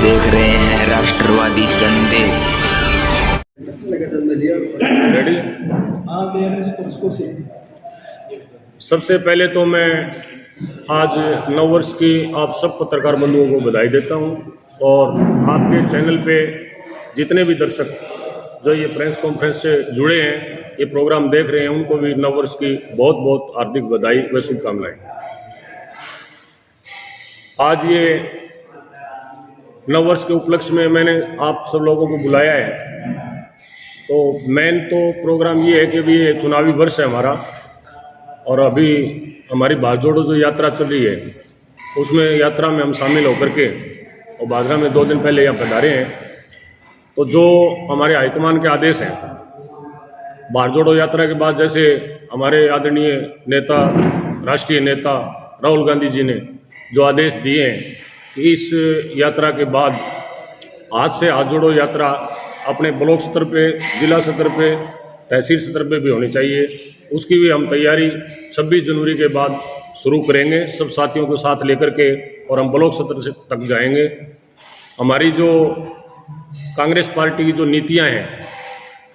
देख रहे हैं राष्ट्रवादी संदेश। रेडी। सबसे पहले तो मैं आज नववर्ष की आप सब पत्रकार बंधुओं को बधाई देता हूं और आपके चैनल पे जितने भी दर्शक जो ये प्रेस कॉन्फ्रेंस से जुड़े हैं, ये प्रोग्राम देख रहे हैं, उनको भी नववर्ष की बहुत बहुत हार्दिक बधाई व शुभकामनाएं। आज ये नववर्ष के उपलक्ष्य में मैंने आप सब लोगों को बुलाया है। तो मेन तो प्रोग्राम ये है कि अभी ये चुनावी वर्ष है हमारा और अभी हमारी भारत जोड़ो जो यात्रा चल रही है उसमें यात्रा में हम शामिल होकर के और बागरा में 2 दिन पहले यहाँ पधारे हैं। तो जो हमारे हाईकमान के आदेश हैं भारत जोड़ो यात्रा के बाद, जैसे हमारे आदरणीय नेता, राष्ट्रीय नेता राहुल गांधी जी ने जो आदेश दिए हैं कि इस यात्रा के बाद आज से हाथ जोड़ो यात्रा अपने ब्लॉक स्तर पे, जिला स्तर पे, तहसील स्तर पे भी होनी चाहिए, उसकी भी हम तैयारी 26 जनवरी के बाद शुरू करेंगे सब साथियों को साथ लेकर के और हम ब्लॉक स्तर तक जाएंगे। हमारी जो कांग्रेस पार्टी की जो नीतियां हैं,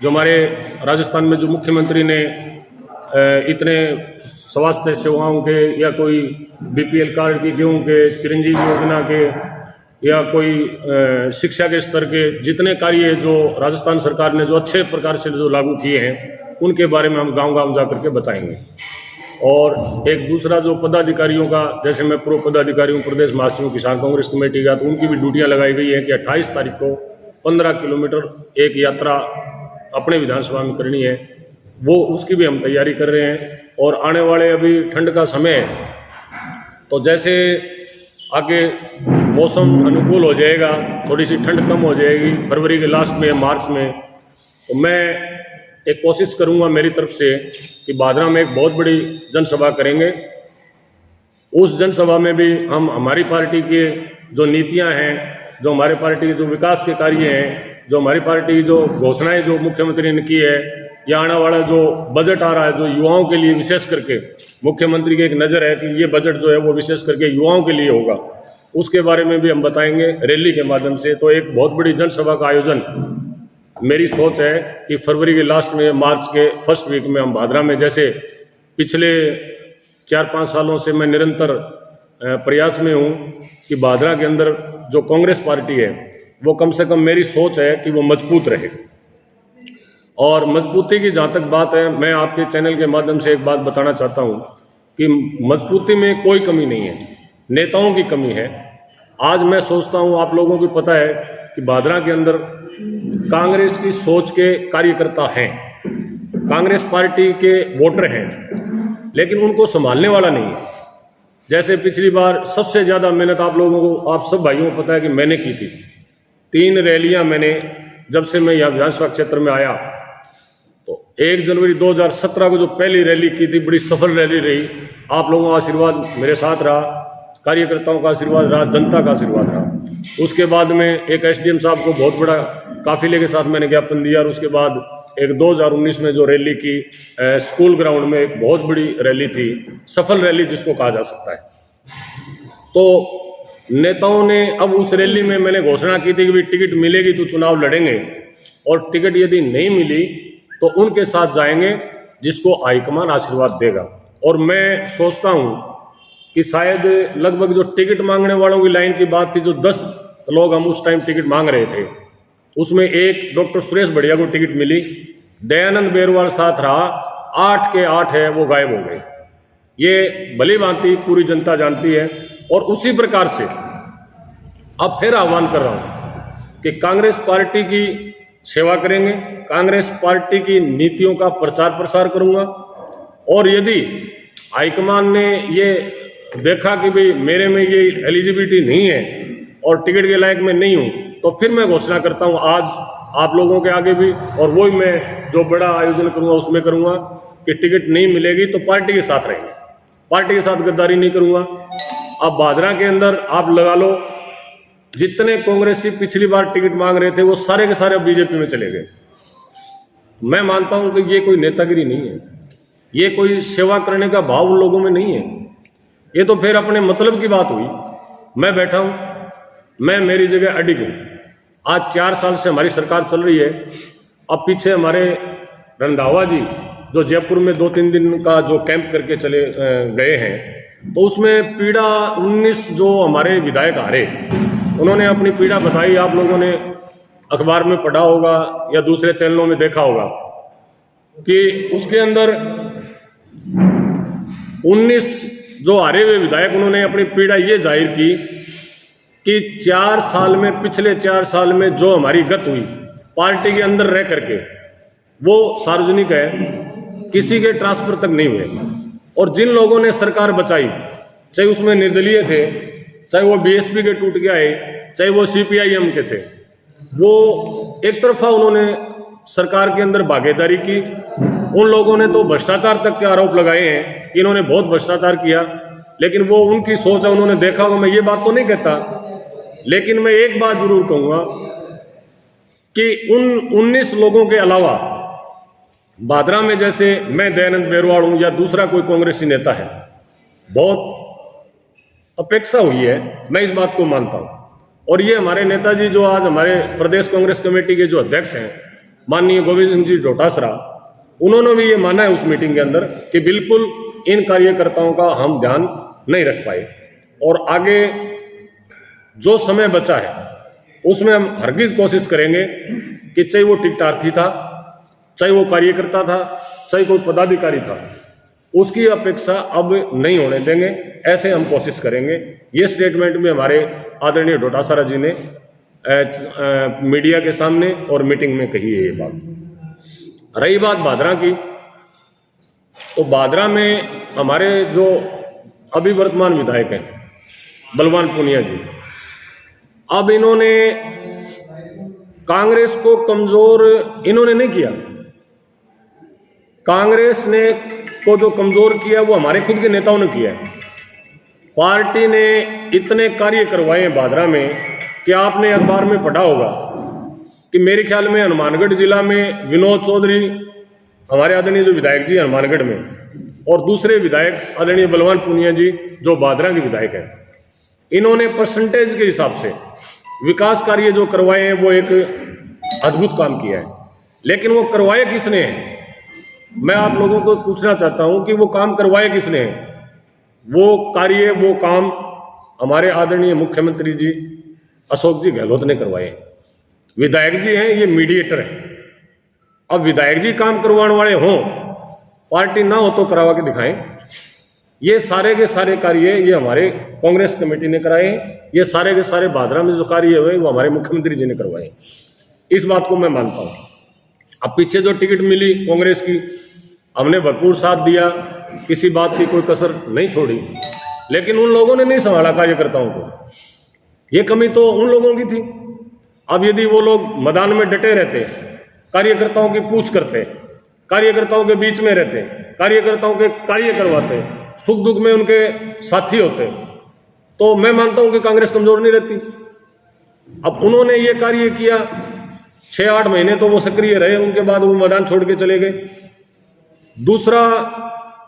जो हमारे राजस्थान में जो मुख्यमंत्री ने इतने स्वास्थ्य सेवाओं के या कोई बीपीएल कार्ड की, गेहूँ के, चिरंजीवी योजना के या कोई शिक्षा के स्तर के जितने कार्य जो राजस्थान सरकार ने जो अच्छे प्रकार से जो लागू किए हैं उनके बारे में हम गांव-गांव जा करके बताएंगे। और एक दूसरा जो पदाधिकारियों का, जैसे मैं पूर्व पदाधिकारी हूँ प्रदेश महासचिव किसान कांग्रेस कमेटी का, तो उनकी भी ड्यूटियाँ लगाई गई हैं कि 28 तारीख को 15 किलोमीटर एक यात्रा अपने विधानसभा में करनी है, वो उसकी भी हम तैयारी कर रहे हैं। और आने वाले अभी ठंड का समय है, तो जैसे आगे मौसम अनुकूल हो जाएगा, थोड़ी सी ठंड कम हो जाएगी फरवरी के लास्ट में, मार्च में, तो मैं एक कोशिश करूंगा मेरी तरफ से कि बादरा में एक बहुत बड़ी जनसभा करेंगे। उस जनसभा में भी हम हमारी पार्टी के जो नीतियां हैं, जो हमारे पार्टी के जो विकास के कार्य हैं, जो हमारी पार्टी की जो घोषणाएं जो मुख्यमंत्री ने की है, या आने वाला जो बजट आ रहा है जो युवाओं के लिए विशेष करके मुख्यमंत्री की एक नज़र है कि ये बजट जो है वो विशेष करके युवाओं के लिए होगा, उसके बारे में भी हम बताएंगे रैली के माध्यम से। तो एक बहुत बड़ी जनसभा का आयोजन मेरी सोच है कि फरवरी के लास्ट में, मार्च के फर्स्ट वीक में हम भादरा में, जैसे पिछले 4-5 सालों से मैं निरंतर प्रयास में हूँ कि भादरा के अंदर जो कांग्रेस पार्टी है वो कम से कम मेरी सोच है कि वो मजबूत रहे। और मजबूती की जहाँ तक बात है, मैं आपके चैनल के माध्यम से एक बात बताना चाहता हूँ कि मजबूती में कोई कमी नहीं है, नेताओं की कमी है। आज मैं सोचता हूँ, आप लोगों को पता है कि भादरा के अंदर कांग्रेस की सोच के कार्यकर्ता हैं, कांग्रेस पार्टी के वोटर हैं, लेकिन उनको संभालने वाला नहीं है। जैसे पिछली बार सबसे ज़्यादा मेहनत आप लोगों को, आप सब भाइयों को पता है कि मैंने की थी। 3 रैलियाँ मैंने, जब से मैं यहाँ विधानसभा क्षेत्र में आया, तो 1 जनवरी 2017 को जो पहली रैली की थी, बड़ी सफल रैली रही। आप लोगों का आशीर्वाद मेरे साथ रहा, कार्यकर्ताओं का आशीर्वाद रहा, जनता का आशीर्वाद रहा। उसके बाद में एक एसडीएम साहब को बहुत बड़ा काफिले के साथ मैंने ज्ञापन दिया, और उसके बाद एक 2019 में जो रैली की स्कूल ग्राउंड में, एक बहुत बड़ी रैली थी, सफल रैली जिसको कहा जा सकता है। तो नेताओं ने अब उस रैली में मैंने घोषणा की थी कि भाई टिकट मिलेगी तो चुनाव लड़ेंगे, और टिकट यदि नहीं मिली तो उनके साथ जाएंगे जिसको हाईकमान आशीर्वाद देगा। और मैं सोचता हूं कि शायद लगभग जो टिकट मांगने वालों की लाइन की बात थी, जो 10 लोग हम उस टाइम टिकट मांग रहे थे, उसमें एक डॉक्टर सुरेश बढ़िया को टिकट मिली, दयानंद बेरवाल साथ रहा, 8 के 8 है वो गायब हो गए। ये भली भांति पूरी जनता जानती है। और उसी प्रकार से अब फिर आह्वान कर रहा हूं कि कांग्रेस पार्टी की सेवा करेंगे, कांग्रेस पार्टी की नीतियों का प्रचार प्रसार करूंगा। और यदि हाईकमान ने ये देखा कि भाई मेरे में ये एलिजिबिलिटी नहीं है और टिकट के लायक मैं नहीं हूं, तो फिर मैं घोषणा करता हूं आज आप लोगों के आगे भी, और वही मैं जो बड़ा आयोजन करूंगा उसमें करूंगा कि टिकट नहीं मिलेगी तो पार्टी के साथ रहेंगे, पार्टी के साथ गद्दारी नहीं करूंगा। अब भादरा के अंदर आप लगा लो, जितने कांग्रेसी पिछली बार टिकट मांग रहे थे वो सारे के सारे अब बीजेपी में चले गए। मैं मानता हूं कि ये कोई नेतागिरी नहीं है, ये कोई सेवा करने का भाव उन लोगों में नहीं है, ये तो फिर अपने मतलब की बात हुई। मैं बैठा हूं, मैं मेरी जगह अडिग हूँ। आज 4 साल से हमारी सरकार चल रही है। अब पीछे हमारे रंधावा जी जो जयपुर में 2-3 दिन का जो कैंप करके चले गए हैं, तो उसमें पीड़ा 19 जो हमारे विधायक हारे, उन्होंने अपनी पीड़ा बताई। आप लोगों ने अखबार में पढ़ा होगा या दूसरे चैनलों में देखा होगा कि उसके अंदर 19 जो हारे हुए विधायक, उन्होंने अपनी पीड़ा ये जाहिर की कि 4 साल में, पिछले 4 साल में जो हमारी गत हुई पार्टी के अंदर रह करके, वो सार्वजनिक है, किसी के ट्रांसफर तक नहीं हुए। और जिन लोगों ने सरकार बचाई, चाहे उसमें निर्दलीय थे, चाहे वो बीएसपी के टूट के आए, चाहे वो सीपीआईएम के थे, वो एक तरफा उन्होंने सरकार के अंदर भागीदारी की। उन लोगों ने तो भ्रष्टाचार तक के आरोप लगाए हैं कि इन्होंने बहुत भ्रष्टाचार किया, लेकिन वो उनकी सोच है, उन्होंने देखा होगा। मैं ये बात तो नहीं कहता, लेकिन मैं एक बात जरूर कहूँगा कि उन 19 लोगों के अलावा बादरा में, जैसे मैं दयानंद बेरवाड़ हूँ या दूसरा कोई कांग्रेसी नेता है, बहुत अपेक्षा हुई है, मैं इस बात को मानता हूँ। और ये हमारे नेताजी जो आज हमारे प्रदेश कांग्रेस कमेटी के जो अध्यक्ष हैं, माननीय गोविंद सिंह जी डोटासरा, उन्होंने भी ये माना है उस मीटिंग के अंदर कि बिल्कुल इन कार्यकर्ताओं का हम ध्यान नहीं रख पाए, और आगे जो समय बचा है उसमें हम हरगिज कोशिश करेंगे कि चाहे वो टिकटार्थी था, चाहे वो कार्यकर्ता था, चाहे कोई पदाधिकारी था, उसकी अपेक्षा अब नहीं होने देंगे। ऐसे हम कोशिश करेंगे। ये स्टेटमेंट भी हमारे आदरणीय डोटासरा जी ने मीडिया के सामने और मीटिंग में कही है ये बात। रही बात बादरा की, तो बादरा में हमारे जो अभी वर्तमान विधायक हैं बलवान पूनिया जी, अब इन्होंने कांग्रेस को कमजोर इन्होंने नहीं किया। कांग्रेस ने को जो कमजोर किया वो हमारे खुद के नेताओं ने किया है। पार्टी ने इतने कार्य करवाए हैं बादरा में कि आपने अखबार में पढ़ा होगा कि मेरे ख्याल में हनुमानगढ़ जिला में विनोद चौधरी, हमारे आदरणीय जो विधायक जी हनुमानगढ़ में, और दूसरे विधायक आदरणीय बलवान पूनिया जी जो बादरा के विधायक हैं, इन्होंने परसेंटेज के हिसाब से विकास कार्य जो करवाए हैं वो एक अद्भुत काम किया है। लेकिन वो करवाए किसने हैं, मैं आप लोगों को पूछना चाहता हूं कि वो काम करवाए किसने हैं। वो कार्य, वो काम हमारे आदरणीय मुख्यमंत्री जी अशोक जी गहलोत ने करवाए। विधायक जी हैं, ये मीडिएटर हैं। अब विधायक जी काम करवाने वाले हों, पार्टी ना हो तो करवा के दिखाएं। ये सारे के सारे कार्य ये हमारे कांग्रेस कमेटी ने कराए हैं। ये सारे के सारे बादरा में जो कार्य हुए वो हमारे मुख्यमंत्री जी ने करवाए। इस बात को मैं मानता हूँ। अब पीछे जो टिकट मिली कांग्रेस की, हमने भरपूर साथ दिया, किसी बात की कोई कसर नहीं छोड़ी, लेकिन उन लोगों ने नहीं संभाला कार्यकर्ताओं को। ये कमी तो उन लोगों की थी। अब यदि वो लोग मैदान में डटे रहते, कार्यकर्ताओं की पूछ करते, कार्यकर्ताओं के बीच में रहते, कार्यकर्ताओं के कार्य करवाते, सुख दुख में उनके साथी होते, तो मैं मानता हूं कि कांग्रेस कमजोर नहीं रहती। अब उन्होंने ये कार्य किया, 6-8 महीने तो वो सक्रिय रहे, उनके बाद वो मैदान छोड़ के चले गए। दूसरा,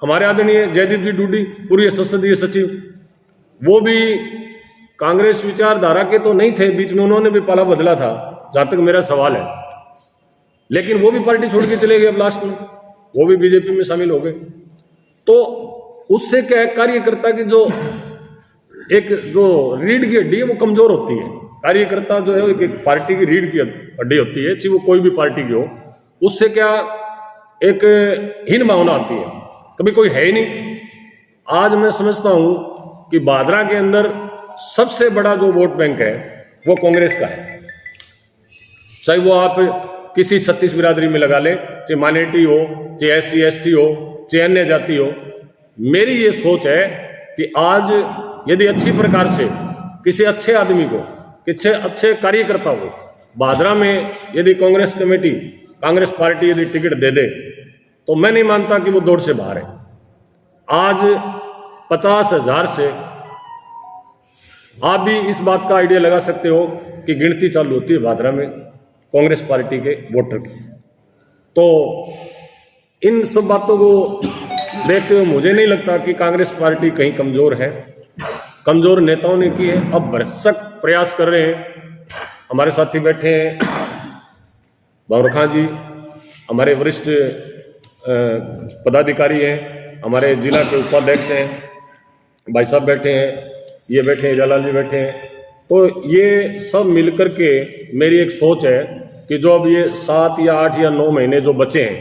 हमारे आदरणीय जयदीप जी डूडी, पूर्व संसदीय सचिव, वो भी कांग्रेस विचारधारा के तो नहीं थे, बीच में उन्होंने भी पाला बदला था, जहां तक मेरा सवाल है, लेकिन वो भी पार्टी छोड़ के चले गए। अब लास्ट में वो भी बीजेपी में शामिल हो गए। तो उससे क्या है, कार्यकर्ता की जो एक जो रीढ़ की हड्डी है वो कमजोर होती है। कार्यकर्ता जो है एक पार्टी की रीढ़ की हड्डी होती है, चाहे वो कोई भी पार्टी की हो। उससे क्या एक हीन भावना आती है, कभी कोई है ही नहीं। आज मैं समझता हूं कि बादरा के अंदर सबसे बड़ा जो वोट बैंक है वो कांग्रेस का है। चाहे वो आप किसी 36 बिरादरी में लगा ले, चाहे माइनॉरिटी हो, चाहे SC ST हो, चाहे अन्य जाति हो। मेरी ये सोच है कि आज यदि अच्छी प्रकार से किसी अच्छे आदमी को, किसी अच्छे कार्यकर्ता को बादरा में यदि कांग्रेस कमेटी, कांग्रेस पार्टी यदि टिकट दे दे, तो मैं नहीं मानता कि वो दौड़ से बाहर है। आज 50,000 से आप भी इस बात का आइडिया लगा सकते हो कि गिनती चालू होती है बादरा में कांग्रेस पार्टी के वोटर की। तो इन सब बातों को देखते हुए मुझे नहीं लगता कि कांग्रेस पार्टी कहीं कमजोर है। कमजोर नेताओं ने की है। अब भरसक प्रयास कर रहे हैं। हमारे साथी बैठे हैं बाबर खां जी, हमारे वरिष्ठ पदाधिकारी हैं, हमारे जिला के उपाध्यक्ष हैं, भाई साहब बैठे हैं, ये बैठे हैं, जलाल जी बैठे हैं। तो ये सब मिलकर के मेरी एक सोच है कि जो अब ये 7 या 8 या 9 महीने जो बचे हैं,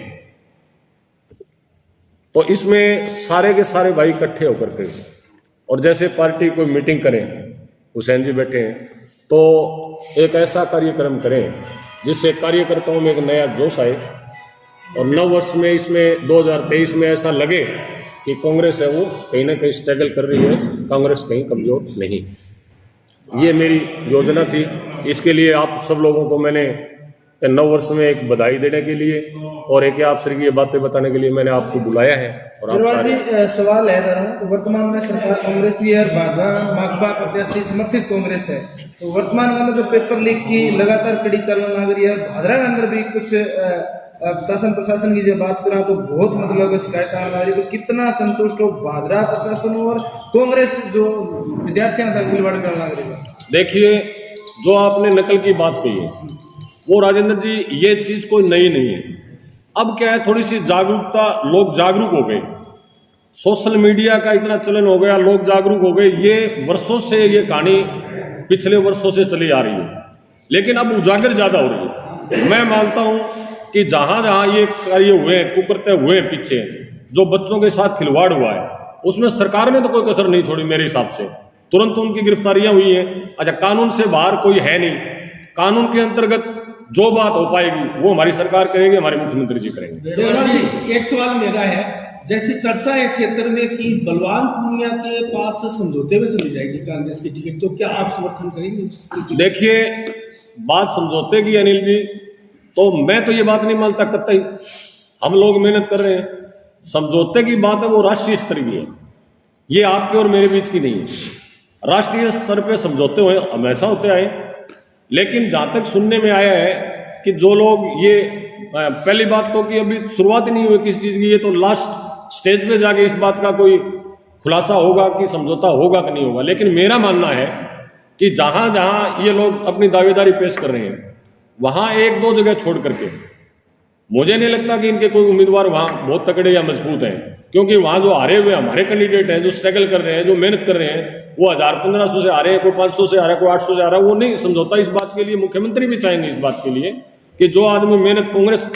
तो इसमें सारे के सारे भाई इकट्ठे होकर के और जैसे पार्टी कोई मीटिंग करें, हुसैन जी बैठे हैं, तो एक ऐसा कार्यक्रम करें जिससे कार्यकर्ताओं में एक नया जोश आए और नव वर्ष में इसमें 2023 में ऐसा लगे कि कांग्रेस है वो कहीं ना कहीं स्ट्रगल कर रही है, कांग्रेस कहीं कमजोर नहीं। ये मेरी योजना थी। इसके लिए आप सब लोगों को मैंने नव वर्ष में एक बधाई देने के लिए और एक आप श्री ये बातें बताने के लिए मैंने आपको बुलाया है। और आप जी सवाल है वर्तमान में सरकार कांग्रेस की है, भाजपा माकपा प्रत्याशी समर्थित कांग्रेस है, तो वर्तमान के अंदर जो पेपर लीक की लगातार कड़ी चलने लग रही है, भादरा के अंदर भी कुछ शासन प्रशासन की जो बात करा तो बहुत मतलब शिकायत आने लग रही है। तो कितना संतुष्ट हो भादरा प्रशासन और कांग्रेस जो विद्यार्थियों से खिलवाड़ करने लग रही है? देखिए, जो आपने नकल की बात कही है वो राजेंद्र जी, ये चीज कोई नई नहीं है। अब क्या है, थोड़ी सी जागरूकता, लोग जागरूक हो गए, सोशल मीडिया का इतना चलन हो गया, लोग जागरूक हो गए। ये वर्षों से ये कहानी पिछले वर्षों से चली आ रही है, लेकिन अब उजागर ज्यादा हो रही है। मैं मानता हूं कि जहां जहां ये कार्य हुए हैं, कुकरते हुए हैं, पीछे जो बच्चों के साथ खिलवाड़ हुआ है, उसमें सरकार ने तो कोई कसर नहीं छोड़ी मेरे हिसाब से। तुरंत उनकी गिरफ्तारियां हुई हैं। अच्छा, कानून से बाहर कोई है नहीं, कानून के अंतर्गत जो बात हो पाएगी वो हमारी सरकार करेगी, हमारे मुख्यमंत्री जी करेंगे। जी, एक सवाल मेरा है, जैसी चर्चा है क्षेत्र में कि बलवान पूनिया के पास समझौते में चली जाएगी कांग्रेस की टिकट, तो क्या आप समर्थन करेंगे? देखिए, बात समझौते की अनिल जी, तो मैं तो ये बात नहीं मानता कतई। हम लोग मेहनत कर रहे हैं। समझौते की बात है वो राष्ट्रीय स्तर की है, ये आपके और मेरे बीच की नहीं है। राष्ट्रीय स्तर पे समझौते हुए हमेशा होते आए, लेकिन जहां तक सुनने में आया है कि जो लोग ये पहली बात तो कि अभी शुरुआत ही नहीं हुई किसी चीज की, ये तो लास्ट स्टेज पे जाके इस बात का कोई खुलासा होगा कि समझौता होगा कि नहीं होगा। लेकिन मेरा मानना है कि जहां जहां ये लोग अपनी दावेदारी पेश कर रहे हैं, वहां 1-2 जगह छोड़ करके मुझे नहीं लगता कि इनके कोई उम्मीदवार वहां बहुत तगड़े या मजबूत हैं, क्योंकि वहां जो हारे हुए हमारे कैंडिडेट हैं, जो स्ट्रगल कर रहे हैं, जो मेहनत कर रहे हैं, वो 1000-1500 से आ रहे हैं, कोई 500 से आ रहा है, कोई 800 से आ रहा है। वो नहीं समझौता। इस बात के लिए मुख्यमंत्री भी चाहेंगे, इस बात के लिए कि जो आदमी मेहनत कांग्रेस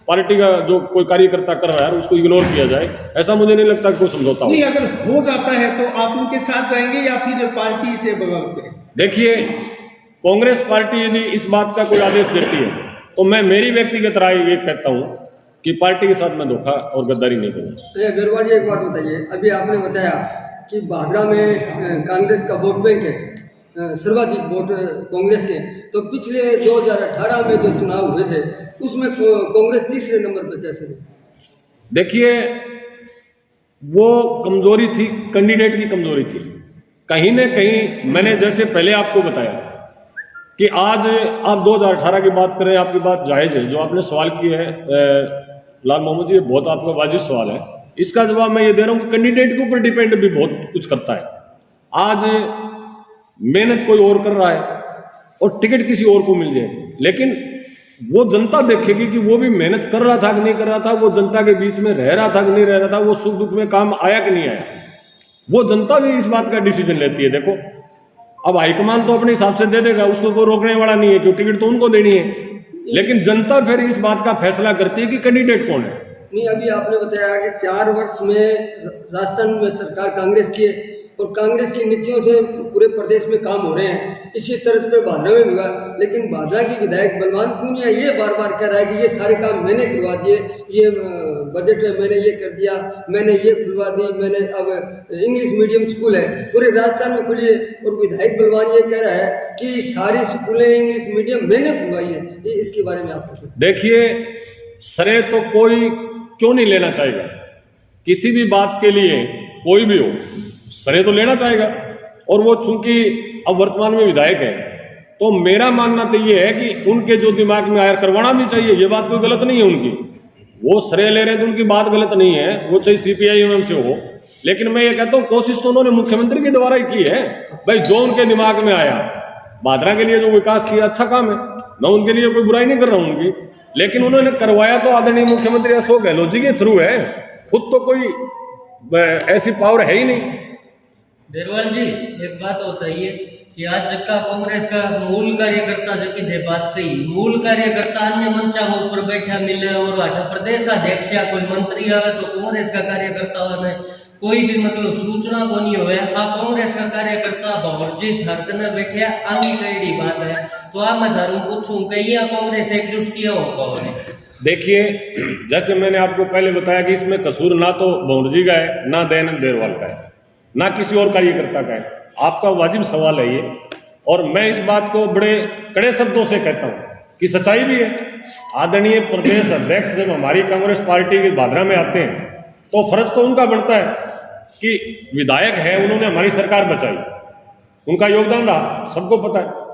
पार्टी का जो कोई कार्यकर्ता कर रहा है उसको इग्नोर किया जाए। ऐसा मुझे नहीं लगता कि कोई समझौता नहीं, अगर हो जाता है तो आप उनके साथ जाएंगे या फिर पार्टी से बगावत करेंगे? देखिए, कांग्रेस पार्टी यदि इस बात का कोई आदेश देती है तो मैं मेरी व्यक्तिगत राय ये कहता हूँ कि पार्टी के साथ मैं धोखा और गद्दारी नहीं करूँगा। बेरवाल जी, एक बात बताइए, अभी आपने बताया कि भादरा में कांग्रेस का वोट बैंक है, सर्वाधिक वोट कांग्रेस ने, तो पिछले 2018 में जो चुनाव हुए थे उसमें कांग्रेस तीसरे नंबर पर कैसे रही? देखिए, वो कमजोरी थी, कैंडिडेट की कमजोरी थी कहीं न कहीं। मैंने जैसे पहले आपको बताया कि आज आप 2018 की बात करें, आपकी बात जायज़ है। जो आपने सवाल किया है लाल मोहम्मद जी, बहुत आपका वाजिब सवाल है। इसका जवाब मैं ये दे रहा हूँ कि कैंडिडेट के ऊपर डिपेंड भी बहुत कुछ करता है। आज मेहनत कोई और कर रहा है और टिकट किसी और को मिल जाए, लेकिन वो जनता देखेगी कि वो भी मेहनत कर रहा था कि नहीं कर रहा था, वो जनता के बीच में रह रहा था कि नहीं रह रहा था, वो सुख दुख में काम आया कि नहीं आया। वो जनता भी इस बात का डिसीजन लेती है। देखो, अब हाईकमान तो अपने हिसाब से दे देगा, उसको कोई रोकने वाला नहीं है, क्योंकि टिकट तो उनको देनी है, लेकिन जनता फिर इस बात का फैसला करती है कि कैंडिडेट कौन है। नहीं, अभी आपने बताया कि 4 वर्ष में राजस्थान में सरकार कांग्रेस की है और कांग्रेस की नीतियों से पूरे प्रदेश में काम हो रहे हैं। इसी तरह पे भादरा में भी हुआ, लेकिन भादरा की विधायक बलवान पूनिया ये बार बार कह रहा है कि ये सारे काम मैंने करवा दिए, ये बजट में मैंने ये कर दिया, मैंने ये खुलवा दी, मैंने अब इंग्लिश मीडियम स्कूल है पूरे राजस्थान में खुली है, और विधायक बलवान ये कह रहा है कि सारी स्कूलें इंग्लिश मीडियम मैंने खुलवाई है। ये इसके बारे में आप देखिए, श्रेय तो कोई क्यों नहीं लेना चाहेगा? किसी भी बात के लिए कोई भी हो, श्रेय तो लेना चाहेगा। और वो चूंकि अब वर्तमान में विधायक है, तो मेरा मानना तो ये है कि उनके जो दिमाग में आया करवाना भी चाहिए। ये बात कोई गलत नहीं है उनकी, वो श्रेय ले रहे हैं तो उनकी बात गलत नहीं है, वो चाहे CPI-MM से हो। लेकिन मैं ये कहता हूँ कोशिश तो उन्होंने मुख्यमंत्री के द्वारा ही की है। भाई, जो उनके दिमाग में आया भादरा के लिए जो विकास किया अच्छा काम है, मैं उनके लिए कोई बुराई नहीं कर रहा हूं उनकी, लेकिन उन्होंने करवाया तो आदरणीय मुख्यमंत्री अशोक गहलोत जी के थ्रू है, खुद तो कोई ऐसी पावर है ही नहीं। बेरवाल जी, एक बात बताइए कि आज का कांग्रेस का मूल कार्यकर्ता जो की बात कही, मूल कार्यकर्ता अन्य मंचा में ऊपर बैठा मिले और आठा प्रदेश अध्यक्ष या कोई मंत्री आवे तो कांग्रेस का कार्यकर्ता ने कोई भी मतलब सूचना को नहीं हुआ। आप कांग्रेस का कार्यकर्ता भंवरजी धरकने बैठे आगे कई बात है, तो आप मैं धर्म पूछूं कहीं कांग्रेस एकजुट किया हो? देखिए, जैसे मैंने आपको पहले बताया कि इसमें कसूर ना तो भंवरजी का है, ना दयानंद बेरवाल का है, ना किसी और कार्यकर्ता का है। आपका वाजिब सवाल है ये, और मैं इस बात को बड़े कड़े शब्दों से कहता हूँ कि सच्चाई भी है। आदरणीय प्रदेश अध्यक्ष जब हमारी कांग्रेस पार्टी के भादरा में आते हैं तो फर्ज तो उनका बनता है कि विधायक है, उन्होंने हमारी सरकार बचाई, उनका योगदान रहा, सबको पता है।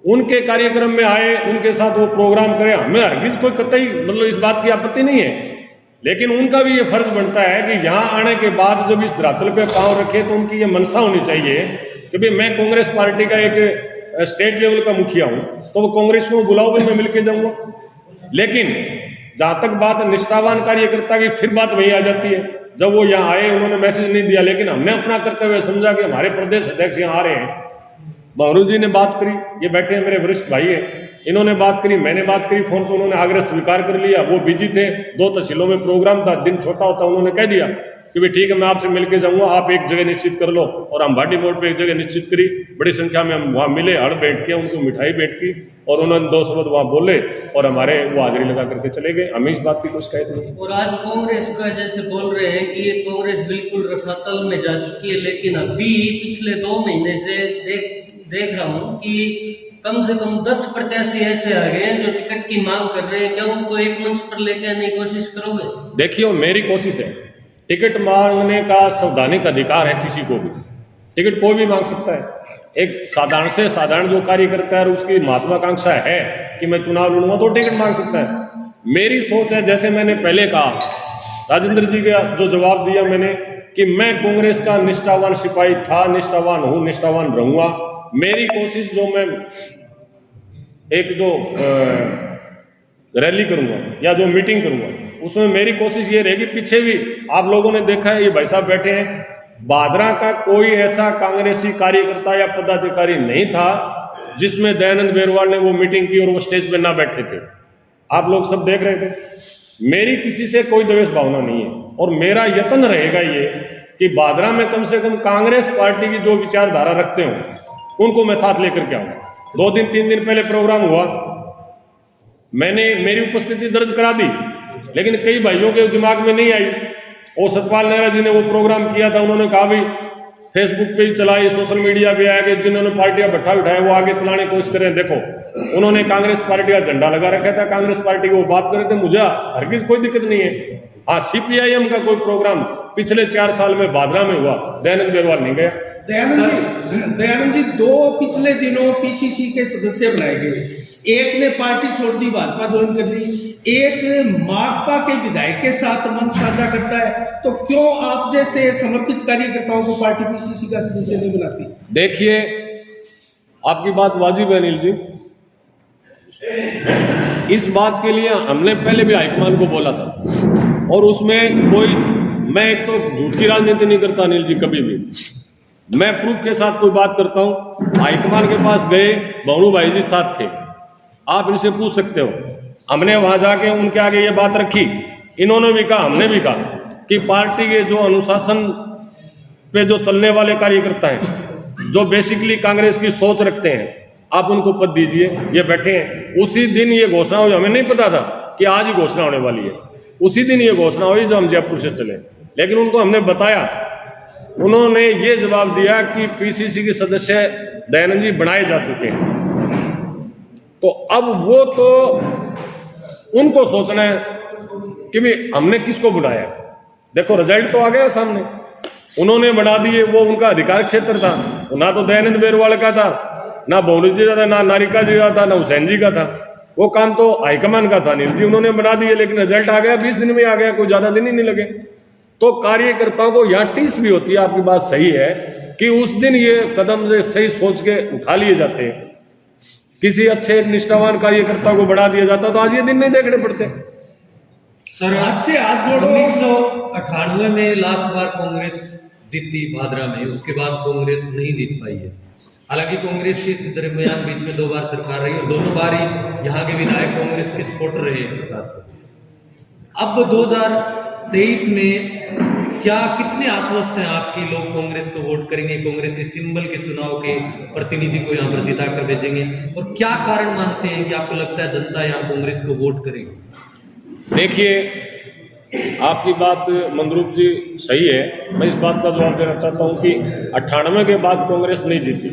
उनके कार्यक्रम में आए, उनके साथ वो प्रोग्राम करे, हमें हरगिज कोई कतई मतलब इस बात की आपत्ति नहीं है, लेकिन उनका भी ये फर्ज बनता है कि यहाँ आने के बाद जब इस धरातल पे पांव रखे तो उनकी ये मनसा होनी चाहिए कि भाई मैं कांग्रेस पार्टी का एक स्टेट लेवल का मुखिया हूँ, तो वो कांग्रेस को बुलाओ भी मैं मिलके जाऊंगा। लेकिन जहां तक बात निष्ठावान कार्यकर्ता की, फिर बात वही आ जाती है। जब वो यहाँ आए, उन्होंने मैसेज नहीं दिया, लेकिन हमने अपना करते हुए समझा कि हमारे प्रदेश अध्यक्ष यहाँ आ रहे हैं। बहरू जी ने बात करी, ये बैठे हैं मेरे वरिष्ठ भाई हैं, इन्होंने बात करी, मैंने बात करी फोन पर, उन्होंने आग्रह स्वीकार कर लिया। वो बिजी थे, 2 तहसीलों में प्रोग्राम था, दिन छोटा होता, उन्होंने कह दिया कि भाई ठीक है मैं आपसे मिलके जाऊंगा, आप एक जगह निश्चित कर लो। और हम भाटी मोड़ पे एक जगह निश्चित करी, बड़ी संख्या में हम वहाँ मिले, हड़ बैठ के उनको मिठाई बैठ की, और उन्होंने 2 शब्द वहाँ बोले और हमारे वो हाजिरी लगा करके चले गए। हमें इस बात की कुछ शिकायत नहीं। और आज कांग्रेस का जैसे बोल रहे हैं कि ये कांग्रेस बिल्कुल रसातल में जा चुकी है, लेकिन अभी पिछले 2 महीने से देख रहा हूँ कि कम से कम 10 प्रत्याशी ऐसे आ गए हैं जो टिकट की मांग कर रहे हैं। क्या उनको एक मंच पर लेकर आने की कोशिश करोगे? देखिए, मेरी कोशिश है, टिकट मांगने का संवैधानिक अधिकार है किसी को भी, टिकट कोई भी मांग सकता है। एक साधारण से साधारण जो कार्यकर्ता है, उसकी महत्वाकांक्षा है कि मैं चुनाव लड़ूंगा तो टिकट मांग सकता है। मेरी सोच है, जैसे मैंने पहले कहा, राजेंद्र जी का जो जवाब दिया मैंने, कि मैं कांग्रेस का निष्ठावान सिपाही था, निष्ठावान हूं, निष्ठावान रहूंगा। मेरी कोशिश जो मैं एक जो रैली करूंगा या जो मीटिंग करूंगा, उसमें मेरी कोशिश ये रहेगी, पीछे भी आप लोगों ने देखा है, ये भाई साहब बैठे हैं, भादरा का कोई ऐसा कांग्रेसी कार्यकर्ता या पदाधिकारी नहीं था जिसमें दयानंद बेरवाल ने वो मीटिंग की और वो स्टेज पे ना बैठे थे। आप लोग सब देख रहे थे। मेरी किसी से कोई द्वेष भावना नहीं है, और मेरा यत्न रहेगा ये कि भादरा में कम से कम कांग्रेस पार्टी की जो विचारधारा रखते हो उनको मैं साथ लेकर के आऊंगा। 2 दिन 3 दिन पहले प्रोग्राम हुआ, मैंने मेरी उपस्थिति दर्ज करा दी, लेकिन कई भाइयों के दिमाग में नहीं आई। और सतपाल नेहरा जी ने वो प्रोग्राम किया था, उन्होंने कहा भाई फेसबुक पे ही चलाए, सोशल मीडिया पे आया कि जिन्होंने पार्टियां भट्ठा बिठाया वो आगे चलाने की कोशिश करें। देखो, उन्होंने कांग्रेस पार्टी का झंडा लगा रखा था, कांग्रेस पार्टी की वो बात कर रहे थे, मुझे हरगिज कोई दिक्कत नहीं है। हाँ, CPIM का कोई प्रोग्राम पिछले 4 साल में भादरा में हुआ, दयानंद बेरवाल नहीं गया। दयानंद जी 2 पिछले दिनों PCC के सदस्य बनाए गए, एक ने पार्टी छोड़ दी, भाजपा ज्वाइन कर ली, एक माकपा के विधायक के साथ मंच साझा करता है, तो क्यों आप जैसे समर्पित कार्यकर्ताओं को पार्टी PCC का सदस्य नहीं बनाती? देखिए, आपकी बात वाजिब है अनिल जी, इस बात के लिए हमने पहले भी हाईकमान को बोला था, और उसमें कोई, मैं एक तो झूठ की राजनीति नहीं करता अनिल जी, कभी भी मैं प्रूफ के साथ कोई बात करता हूं। हाईकमान के पास गए, बहरू भाई जी साथ थे, आप इनसे पूछ सकते हो। हमने वहां जाके उनके आगे ये बात रखी, इन्होंने भी कहा, हमने भी कहा कि पार्टी के जो अनुशासन पे जो चलने वाले कार्यकर्ता हैं, जो बेसिकली कांग्रेस की सोच रखते हैं, आप उनको पद दीजिए। ये बैठे हैं, उसी दिन ये घोषणा हुई, हमें नहीं पता था कि आज ही घोषणा होने वाली है, उसी दिन ये घोषणा हुई जब हम जयपुर से चले, लेकिन उनको हमने बताया, उन्होंने ये जवाब दिया कि PCC के सदस्य दयानंद जी बनाए जा चुके हैं। तो अब वो तो उनको सोचना है कि भी हमने किसको बुलाया। देखो, रिजल्ट तो आ गया सामने, उन्होंने बढ़ा दिए, वो उनका अधिकार क्षेत्र था, ना तो दयानंद बेरवाल का था, ना बहरू जी का था, ना नारिका जी का था, ना हुसैन जी का था, वो काम तो हाईकमान का था। नील जी उन्होंने बना दिए, लेकिन रिजल्ट आ गया, 20 दिन में आ गया, कोई ज्यादा दिन ही नहीं लगे। तो कार्यकर्ताओं को यहाँ टीस भी होती है, आपकी बात सही है कि उस दिन ये कदम सही सोच के उठा लिए जाते हैं, किसी अच्छे निष्ठावान कार्यकर्ता को बढ़ा दिया जाता तो आज ये दिन नहीं देखने पड़ते। सर हाथ से हाथ जोड़ो। 1998 में लास्ट बार कांग्रेस जीती भादरा में, उसके बाद कांग्रेस नहीं जीत पाई है। हालांकि कांग्रेस के इस दरमियान बीच में 2 बार सरकार रही और दोनों बार ही यहाँ के विधायक कांग्रेस के सपोर्टर रहे एक प्रकार से। अब 2023 में क्या कितने आश्वस्त हैं आपकी लोग कांग्रेस को वोट करेंगे, कांग्रेस के सिंबल के चुनाव के प्रतिनिधि को यहाँ पर जिता कर भेजेंगे, और क्या कारण मानते हैं कि आपको लगता है जनता यहाँ कांग्रेस को वोट करेगी? देखिए, आपकी बात मंदरूप जी सही है। मैं इस बात का जवाब देना चाहता हूं कि 98 के बाद कांग्रेस नहीं जीती।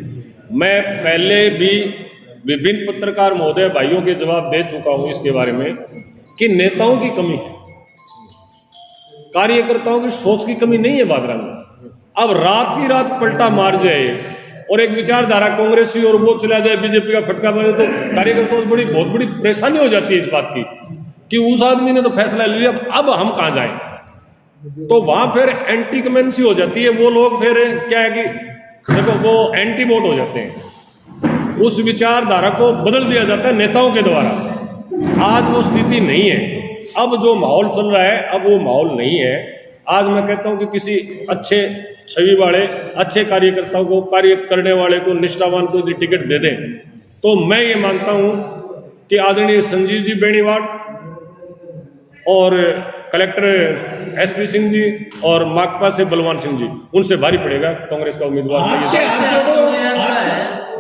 मैं पहले भी विभिन्न पत्रकार महोदय भाइयों के जवाब दे चुका हूं इसके बारे में कि नेताओं की कमी है, कार्यकर्ताओं की सोच की कमी नहीं है भादरा में। अब रात की रात पलटा मार जाए और एक विचारधारा कांग्रेसी और वो चला जाए, बीजेपी का फटका मारे, तो कार्यकर्ताओं को बहुत बड़ी परेशानी हो जाती है इस बात की कि उस आदमी ने तो फैसला ले लिया, अब हम कहां जाएं। तो वहां फिर एंटी कमेंसी हो जाती है। वो लोग फिर क्या है कि देखो वो एंटी वोट हो जाते हैं, उस विचारधारा को बदल दिया जाता है नेताओं के द्वारा। आज वो स्थिति नहीं है। अब जो माहौल चल रहा है अब वो माहौल नहीं है। आज मैं कहता हूं कि किसी अच्छे छवि वाले अच्छे कार्यकर्ताओं को, कार्य करने वाले को, निष्ठावान को यदि टिकट दे दें तो मैं ये मानता हूं कि आदरणीय संजीव जी बेनीवाल और कलेक्टर एसपी सिंह जी और माकपा से बलवान सिंह जी, उनसे भारी पड़ेगा कांग्रेस का उम्मीदवार। हाथ से हाथ जोड़ो।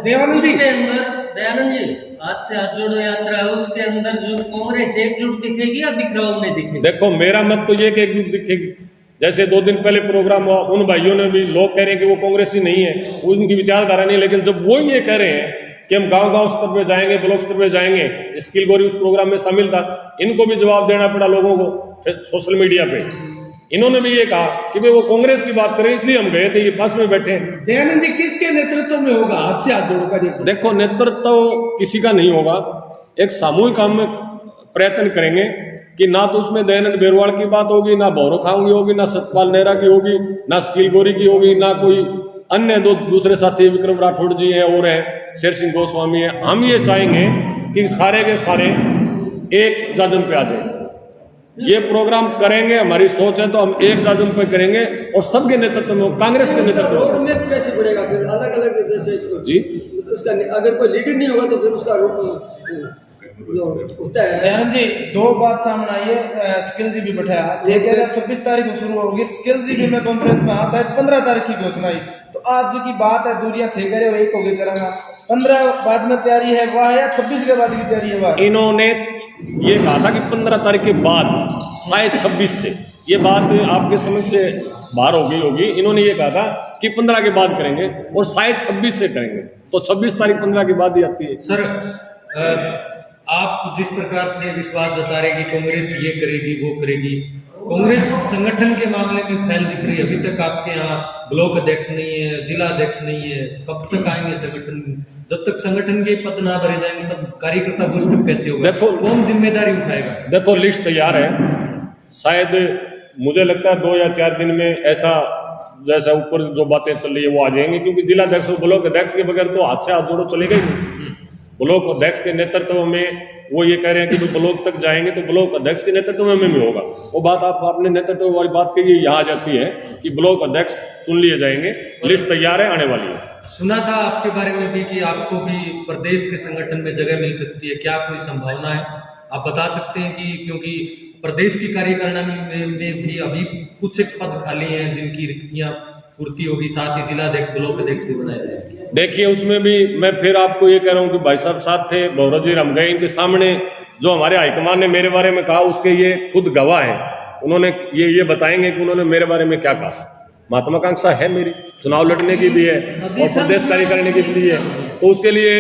दयानंद जी, दयानंद जी, आज से हाथ जोड़ो यात्रा है, उसके अंदर जो कांग्रेस एकजुट दिखेगी या बिखराव में दिखेगी? देखो, मेरा मत तो ये कि एकजुट दिखेगी। जैसे 2 दिन पहले प्रोग्राम हुआ, उन भाइयों ने भी, लोग कह रहे हैं कि वो कांग्रेसी नहीं है, उनकी विचारधारा नहीं, लेकिन जब वो ये कह रहे हैं कि हम गांव-गांव स्तर पे जाएंगे, ब्लॉक स्तर पे जाएंगे, स्किल गोरी उस प्रोग्राम में शामिल था, इनको भी जवाब देना पड़ा लोगों को सोशल मीडिया पे। इन्होंने भी ये कहा कि भाई वो कांग्रेस की बात करें, इसलिए हम गए थे, ये पास में बैठे। दयानंद जी, किसके नेतृत्व में होगा? हाथ से हाथ जोड़कर देखो, नेतृत्व तो किसी का नहीं होगा। एक सामूहिक काम में प्रयत्न करेंगे कि ना तो उसमें दयानंद बेरवाल की बात होगी, ना भौरो खां की होगी, ना सतपाल नेहरा की होगी, ना स्किल गोरी की होगी, ना कोई अन्य दूसरे साथी विक्रम राठौड़ जी हैं और हैं, शेर सिंह गोस्वामी है। हम ये चाहेंगे कि सारे के सारे एक जाजम पे आ जाए। ये प्रोग्राम करेंगे, हमारी सोच है तो हम एक जाजम पे करेंगे और सबके नेतृत्व में, कांग्रेस के नेतृत्व में। रोड मैप कैसे बढ़ेगा फिर? अलग अलग जैसे जी, उसका अगर कोई लीडर नहीं होगा तो फिर उसका जो होता है। दयानंद जी, 2 बात सामने आई है। स्किल जी भी बैठाया, ये कह रहे 26 तारीख को शुरू होगी। स्किल जी भी मैं कॉन्फ्रेंस में शायद 15 तारीख की घोषणा आई, तो आज की बात है, दूरियां थे करे वही तो करेंगे। 15 बाद में तैयारी है वाह, या 26 के बाद की तैयारी है वाह? इन्होंने ये कहा था कि 15 तारीख के बाद, शायद 26 से। ये बात आपके समझ से बाहर हो गई होगी। इन्होंने ये कहा था कि 15 के बाद करेंगे और शायद 26 से करेंगे, तो 26 तारीख 15 के बाद ही आती है। सर, आप जिस प्रकार से विश्वास जता रहे कि कांग्रेस ये करेगी वो करेगी, कांग्रेस संगठन के मामले में फैल दिख रही है। अभी तक आपके यहाँ ब्लॉक अध्यक्ष नहीं है, जिला अध्यक्ष नहीं है, कब तक आएंगे संगठन? जब तक संगठन के पद ना भरे जाएंगे तब कार्यकर्ता बूस्टअप कैसे होगा? देखो, कौन जिम्मेदारी उठाएगा? देखो, लिस्ट तैयार है। शायद मुझे लगता है 2 या 4 दिन में ऐसा जैसा ऊपर जो बातें चल रही है वो आ जाएंगे, क्योंकि जिला अध्यक्ष और ब्लॉक अध्यक्ष के बगैर तो हाथ से हाथ जोड़ो चलेगा ही नहीं। ब्लॉक अध्यक्ष के नेतृत्व में वो ये कह रहे हैं कि ब्लॉक तक जाएंगे तो ब्लॉक अध्यक्ष के नेतृत्व में भी होगा। वो बात आप अपने नेतृत्व वाली बात कही, यहाँ आ जाती है कि ब्लॉक अध्यक्ष चुन लिए जाएंगे। लिस्ट तैयार है, आने वाली है। सुना था आपके बारे में भी कि आपको भी प्रदेश के संगठन में जगह मिल सकती है, क्या कोई संभावना है? आप बता सकते हैं कि क्योंकि प्रदेश की कार्यकारिणी में भी अभी कुछ एक पद खाली हैं जिनकी रिक्तियां पूर्ति होगी, साथ ही जिला अध्यक्ष ब्लॉक अध्यक्ष भी बनाए जाएंगे। देखिए, उसमें भी मैं फिर आपको ये कह रहा हूँ कि भाई साहब साथ थे, भौरव जी हम गए, इनके सामने जो हमारे हाईकमान ने मेरे बारे में कहा उसके ये खुद गवाह है। उन्होंने ये बताएंगे कि उन्होंने मेरे बारे में क्या कहा। महत्वाकांक्षा है मेरी, चुनाव लड़ने की भी है और प्रदेश कार्यकारिणी की भी है, तो उसके लिए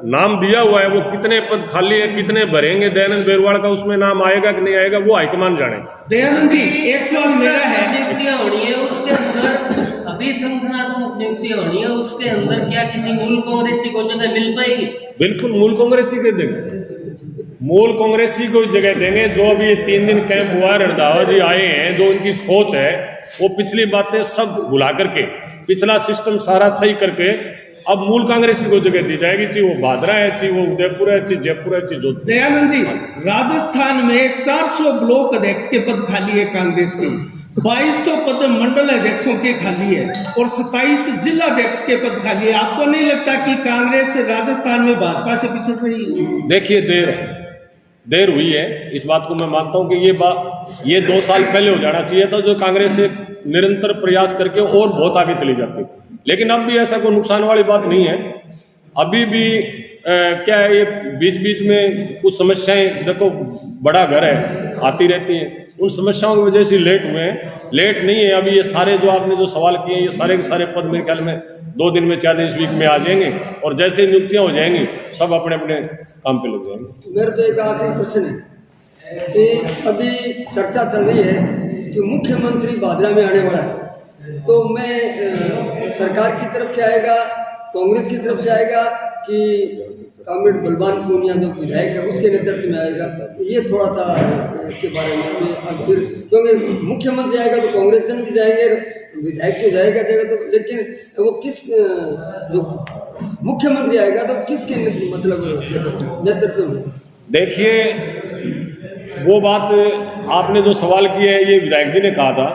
नाम दिया हुआ है। वो कितने पद खाली है, कितने भरेंगे, दयानंद बेरवाल का उसमें नाम आएगा कि नहीं आएगा, वो हाईकमान जाने। दयानंद जी, एक सवाल मेरा है। नियुक्तियां होनी है उसके अंदर, अभी संगठनात्मक नियुक्तियां होनी है उसके अंदर, क्या किसी मूल कांग्रेसी को जगह मिल पाएगी? बिल्कुल मूल कांग्रेसी को देंगे, मूल कांग्रेसी को जगह देंगे। जो अभी 3 दिन कैंप हुआ है, रंधावा जी आए हैं, जो उनकी सोच है वो पिछली बातें सब भुला करके, पिछला सिस्टम सारा सही करके अब मूल कांग्रेस को जगह दी जाएगी, चाहे वो भादरा है, चाहे वो उदयपुर है, चाहे जयपुर है, चाहे जोधपुर। दयानंद जी, राजस्थान में 400 ब्लॉक अध्यक्ष के पद खाली है कांग्रेस के, 2200 पद मंडल अध्यक्षों के खाली है और 27 जिला अध्यक्ष के पद खाली है। आपको नहीं लगता कि कांग्रेस राजस्थान में भाजपा से पिछड़ रही है? देखिए, देर हुई है, इस बात को मैं मानता हूं कि ये 2 साल पहले हो जाना चाहिए था, जो कांग्रेस एक निरंतर प्रयास करके और बहुत आगे चली जाती। लेकिन अब भी ऐसा कोई नुकसान वाली बात नहीं है। अभी भी क्या है, ये बीच बीच में कुछ समस्याएं, देखो बड़ा घर है, आती रहती हैं, उन समस्याओं की वजह से लेट हुए हैं। लेट नहीं है, अभी ये सारे जो आपने जो सवाल किए, ये सारे के सारे पद मेरे ख्याल में 2 दिन में 4 दिन इस वीक में आ जाएंगे और जैसे नियुक्तियां हो जाएंगी सब अपने अपने काम पे लग जाएंगे। मेरा तो एक आखिरी प्रश्न है कि अभी चर्चा चल रही है कि मुख्यमंत्री भादरा में आने वाला है, तो मैं सरकार की तरफ से आएगा, कांग्रेस की तरफ से आएगा कि कॉमरेड बलवान पूनिया जो विधायक है उसके नेतृत्व में आएगा? ये थोड़ा सा इसके बारे में भी फिर, क्योंकि मुख्यमंत्री आएगा तो कांग्रेस जन भी जाएंगे, विधायक तो जाएगा, तो लेकिन वो किस जो मुख्यमंत्री आएगा तो किसके मतलब नेतृत्व में? देखिए, वो बात आपने जो सवाल किया है, ये विधायक जी ने कहा था।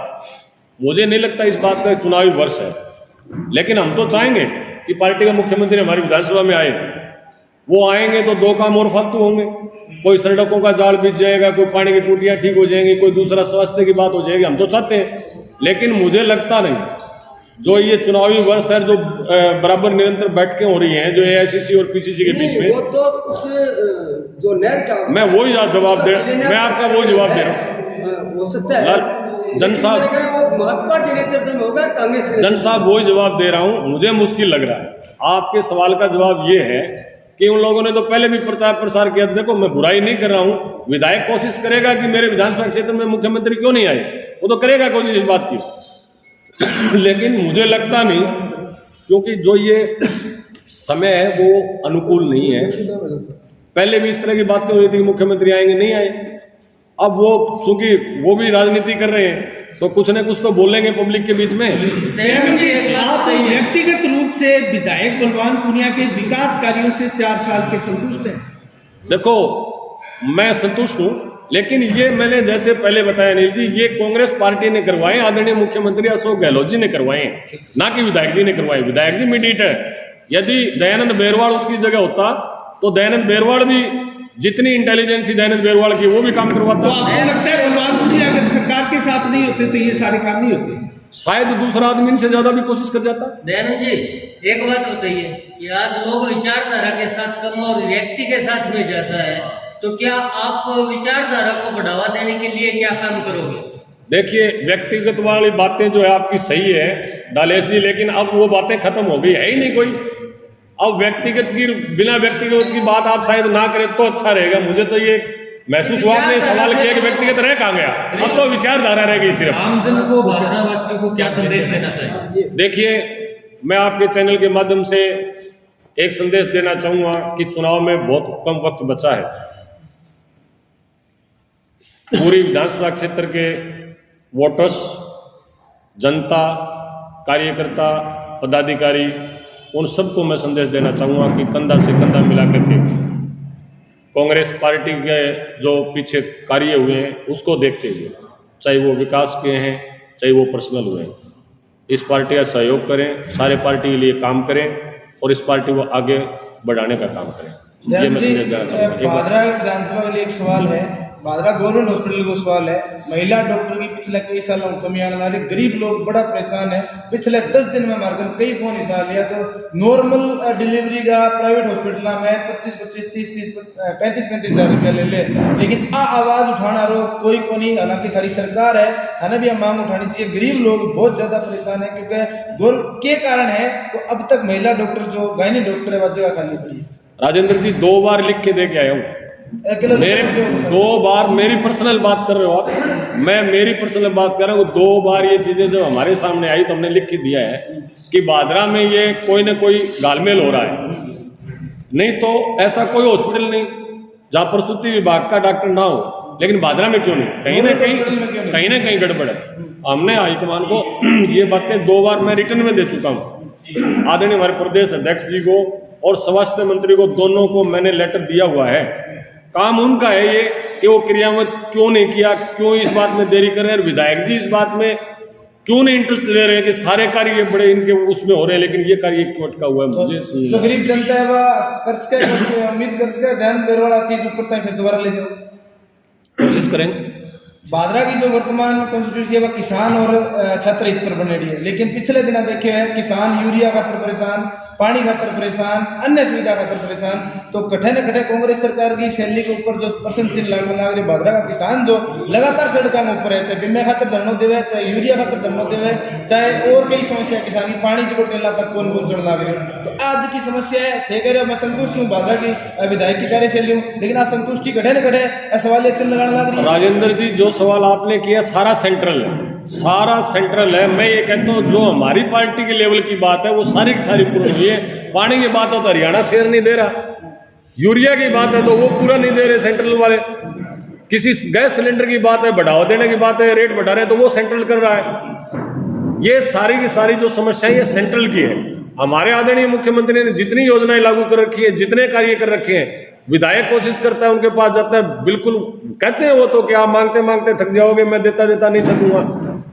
मुझे नहीं लगता इस बात का चुनावी वर्ष है, लेकिन हम तो चाहेंगे कि पार्टी का मुख्यमंत्री हमारी विधानसभा में आए। वो आएंगे तो 2 काम और फालतू होंगे, कोई सड़कों का जाल बिछ जाएगा, कोई पानी की टूटियां ठीक हो जाएंगी, कोई दूसरा स्वास्थ्य की बात हो जाएगी। हम तो चाहते हैं, लेकिन मुझे लगता नहीं जो ये चुनावी वर्ष है, जो बराबर निरंतर बैठकें हो रही हैं जो AICC और PCC के बीच में, वो तो उस जो नहर का मैं वही जवाब दे, मैं आपका वो जवाब दे रहा हूँ। हो सकता है जन साहब, वो भाजपा के नेतृत्व में होगा, कांग्रेस के जन साहब वही जवाब दे रहा हूँ। मुझे मुश्किल लग रहा है। आपके सवाल का जवाब ये है कि उन लोगों ने तो पहले भी प्रचार प्रसार किया। देखो, मैं बुराई नहीं कर रहा हूँ, विधायक कोशिश करेगा कि मेरे विधानसभा क्षेत्र में मुख्यमंत्री क्यों नहीं आए, वो तो करेगा कोशिश इस बात की। लेकिन मुझे लगता नहीं, क्योंकि जो ये समय है वो अनुकूल नहीं है। पहले भी इस तरह की बातें हुई थी कि मुख्यमंत्री आएंगे, नहीं आए। अब वो चूंकि वो भी राजनीति कर रहे हैं तो कुछ न कुछ तो बोलेंगे पब्लिक के बीच में। आप व्यक्तिगत रूप से विधायक बलवान पूनिया के विकास कार्यों से 4 साल के संतुष्ट हैं? देखो, मैं संतुष्ट हूं, लेकिन ये मैंने जैसे पहले बताया अनिल जी, ये कांग्रेस पार्टी ने करवाए, आदरणीय मुख्यमंत्री अशोक गहलोत जी ने करवाए, ना कि विधायक जी ने करवाए। विधायक जी मीडिएटर, यदि दयानंद बेरवाल उसकी जगह होता तो दयानंद बेरवाल भी जितनी इंटेलिजेंस दयानंद बेरवाल की वो भी काम करवाता। तो आपको लगता है बलवान पूनिया अगर सरकार के साथ नहीं होते तो ये सारे काम नहीं होते? शायद दूसरा आदमी इनसे ज्यादा भी कोशिश कर जाता। दयानंद जी, एक बात बताइए कि आज लोग विचारधारा के साथ कम और व्यक्ति के साथ में जाता है, तो क्या आप विचारधारा को बढ़ावा देने के लिए क्या काम करोगे? देखिए, व्यक्तिगत वाली बातें जो है आपकी सही है डालेश जी, लेकिन अब वो बातें खत्म हो गई, है ही नहीं कोई। अब व्यक्तिगत की बिना व्यक्तिगत की बात आप शायद ना करें तो अच्छा रहेगा। मुझे तो ये महसूस हुआ, आपने सवाल किया कि व्यक्तिगत रह कहाँ गया, अब तो विचारधारा रह गई सिर्फ। आमजन को, भादरावासियों को क्या संदेश देना चाहिए? देखिए, मैं आपके चैनल के माध्यम से एक संदेश देना चाहूंगा कि चुनाव में बहुत कम वक्त बचा है। पूरी विधानसभा क्षेत्र के वोटर्स, जनता, कार्यकर्ता, पदाधिकारी, उन सबको मैं संदेश देना चाहूँगा कि कंधा से कंधा मिला करके कांग्रेस पार्टी के जो पीछे कार्य हुए हैं उसको देखते हुए, चाहे वो विकास के हैं चाहे वो पर्सनल हुए हैं, इस पार्टी का सहयोग करें, सारे पार्टी के लिए काम करें और इस पार्टी को आगे बढ़ाने का काम करें। ये मैं संदेश देना चाहूँगा। भादरा विधानसभा के लिए एक सवाल है, भादरा गवर्नमेंट हॉस्पिटल को सवाल है। महिला डॉक्टर की पिछले कई सालों में कमी आने वाली, गरीब लोग बड़ा परेशान है। पिछले 10 दिन में हमारे घर कई फोन हिस्सा लिया, तो नॉर्मल डिलीवरी का प्राइवेट हॉस्पिटल में 25-25, 30-30, 35-35 हज़ार रुपया ले ले, लेकिन आवाज उठाना रो कोई को नहीं। हालांकि थारी सरकार है, हमें भी मांग उठानी चाहिए। गरीब लोग बहुत ज्यादा परेशान है, क्योंकि के कारण है तो अब तक महिला डॉक्टर जो गायनी डॉक्टर है वह जगह खाली पड़ी है। राजेंद्र जी, 2 बार लिख के दे के आया हूँ, मेरे 2 बार मेरी पर्सनल बात कर रहे हो आप, मैं मेरी पर्सनल बात कर रहा हूँ। 2 बार ये चीजें जब हमारे सामने आई तो हमने लिख के दिया है कि भादरा में ये कोई ना कोई गालमेल हो रहा है। नहीं तो ऐसा कोई हॉस्पिटल नहीं जहाँ प्रसूति विभाग का डॉक्टर ना हो, लेकिन भादरा में क्यों नहीं? कहीं ना कहीं गड़बड़ है। हमने हाईकमान को ये बातें 2 बार मैं रिटर्न में दे चुका हूँ आदरणीय हमारे प्रदेश अध्यक्ष जी को और स्वास्थ्य मंत्री को, दोनों को मैंने लेटर दिया हुआ है। काम उनका है ये कि वो क्रियान्वित क्यों नहीं किया, क्यों इस बात में देरी कर रहे हैं, और विधायक जी इस बात में क्यों नहीं इंटरेस्ट ले रहे हैं कि सारे कार्य बड़े इनके उसमें हो रहे हैं, लेकिन ये कार्य क्यों अटका हुआ है, मुझे जो गरीब जनता है वह कर सके, उम्मीद कर सके, ध्यान देने वाला चीज ऊपर तक फिर दोबारा ले जाओ, कोशिश करेंगे। भादरा की जो वर्तमान कॉन्स्टिट्यूंसी है वह किसान और छात्र हित पर बनेड़ी है, लेकिन पिछले दिना देखे हैं किसान यूरिया खातर परेशान, पानी खातर परेशान, अन्य सुविधा खातर परेशान। तो कठे न कठे कांग्रेस सरकार की शैली के ऊपर जो प्रश्न चिन्ह लगने लग रही, भादरा का किसान जो लगातार सड़कों में ऊपर है, चाहे बीमे खातर धरनो देवे, चाहे यूरिया खातर धरनो देवे, चाहे और कई समस्या किसान की पानी जो टेला तक कौन पहुंचने लग रही। तो आज की समस्या है थे कह रहे मैं संतुष्ट हूँ भादरा की विधायक की कार्यशैली हूँ, लेकिन आज संतुष्टि कठे न कठे सवाल चिन्ह लगाने लग रही। राजेंद्र जी, जो सवाल आपने किया सारा सेंट्रल है, सारा सेंट्रल है। मैं ये कहता हूँ जो हमारी पार्टी के लेवल की बात है वो सारी की सारी पूर्ण हुई है। पानी की बात है तो हरियाणा शेयर नहीं दे रहा, यूरिया की बात है तो वो पूरा नहीं दे रहे सेंट्रल वाले, किसी गैस सिलेंडर की बात है, बढ़ावा देने की बात है, रेट बढ़ा रहे हैं तो वो सेंट्रल कर रहा है। ये सारी की सारी जो समस्याएं ये सेंट्रल की है। हमारे आदरणीय मुख्यमंत्री ने जितनी योजनाएं लागू कर रखी है, जितने कार्य कर रखे हैं, विधायक कोशिश करता है उनके पास जाता है, बिल्कुल कहते हैं वो तो कि आप मांगते मांगते थक जाओगे, मैं देता देता नहीं थकूंगा।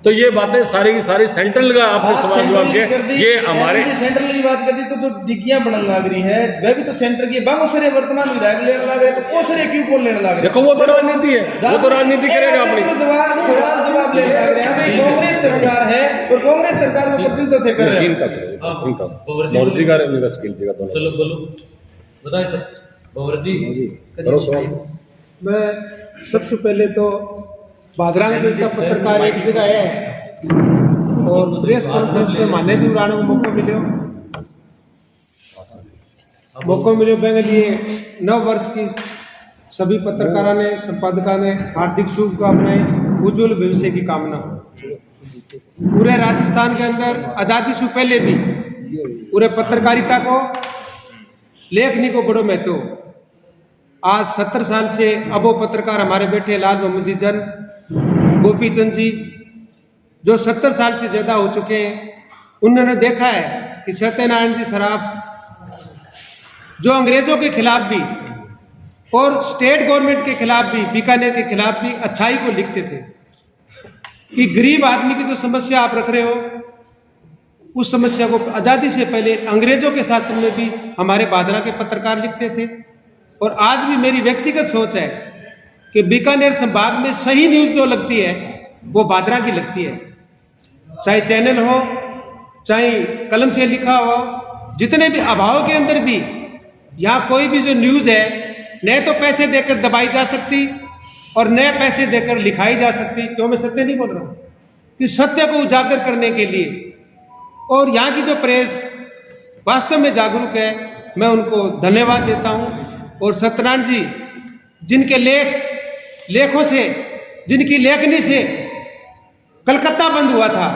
तो ये बातें सारी की सारी सेंट्रल का आपने सवाल जवाब दिया। ये हमारे सेंट्रल की बात कर दी तो जो डिग्गियां बनने लग रही है वह भी तो सेंटर की बांगोसरे वर्तमान विधायक लेने लग रहे, तो ओसरे क्यों कौन लेने लग रहे? देखो वो तो राजनीति है, वो तो राजनीति करेगा अपनी। सवाल जवाब लेने लग रहे हैं। कांग्रेस सरकार है और कांग्रेस सरकार को प्रतिनिधित्व कर रहे हैं। चलो बोलो, बताएं सर। बाबर जी करो सवाल। मैं सबसे पहले तो भादरा में जो इनका पत्रकार एक जगह है और प्रेस कॉन्फ्रेंस में माने भी उड़ाने को मौका मिले बैंक लिए नव वर्ष की सभी पत्रकारों ने, संपादकों ने हार्दिक शुभकामनाएं, उज्जवल भविष्य की कामना। पूरे राजस्थान के अंदर आज़ादी से पहले भी पूरे पत्रकारिता को, लेखनी को बड़ो महत्व। आज 70 साल से अब वो पत्रकार हमारे बैठे लाल मोहम्मद जी जन, गोपी चंद जी, जो 70 साल से ज़्यादा हो चुके हैं, उन्होंने देखा है कि सत्यनारायण जी सराफ जो अंग्रेजों के खिलाफ भी और स्टेट गवर्नमेंट के खिलाफ भी, बीकानेर के खिलाफ भी अच्छाई को लिखते थे कि गरीब आदमी की जो समस्या आप रख रहे हो, उस समस्या को आज़ादी से पहले अंग्रेजों के शासन में भी हमारे भादरा के पत्रकार लिखते थे। और आज भी मेरी व्यक्तिगत सोच है कि बीकानेर संभाग में सही न्यूज़ जो लगती है वो भादरा की लगती है, चाहे चैनल हो, चाहे कलम से लिखा हो, जितने भी अभाव के अंदर भी यहाँ कोई भी जो न्यूज़ है न तो पैसे देकर दबाई जा सकती और न पैसे देकर लिखाई जा सकती। क्यों मैं सत्य नहीं बोल रहा हूँ, कि सत्य को उजागर करने के लिए और यहाँ की जो प्रेस वास्तव में जागरूक है, मैं उनको धन्यवाद देता हूँ। और सत्यनारायण जी जिनके लेखों से, जिनकी लेखनी से कलकत्ता बंद हुआ था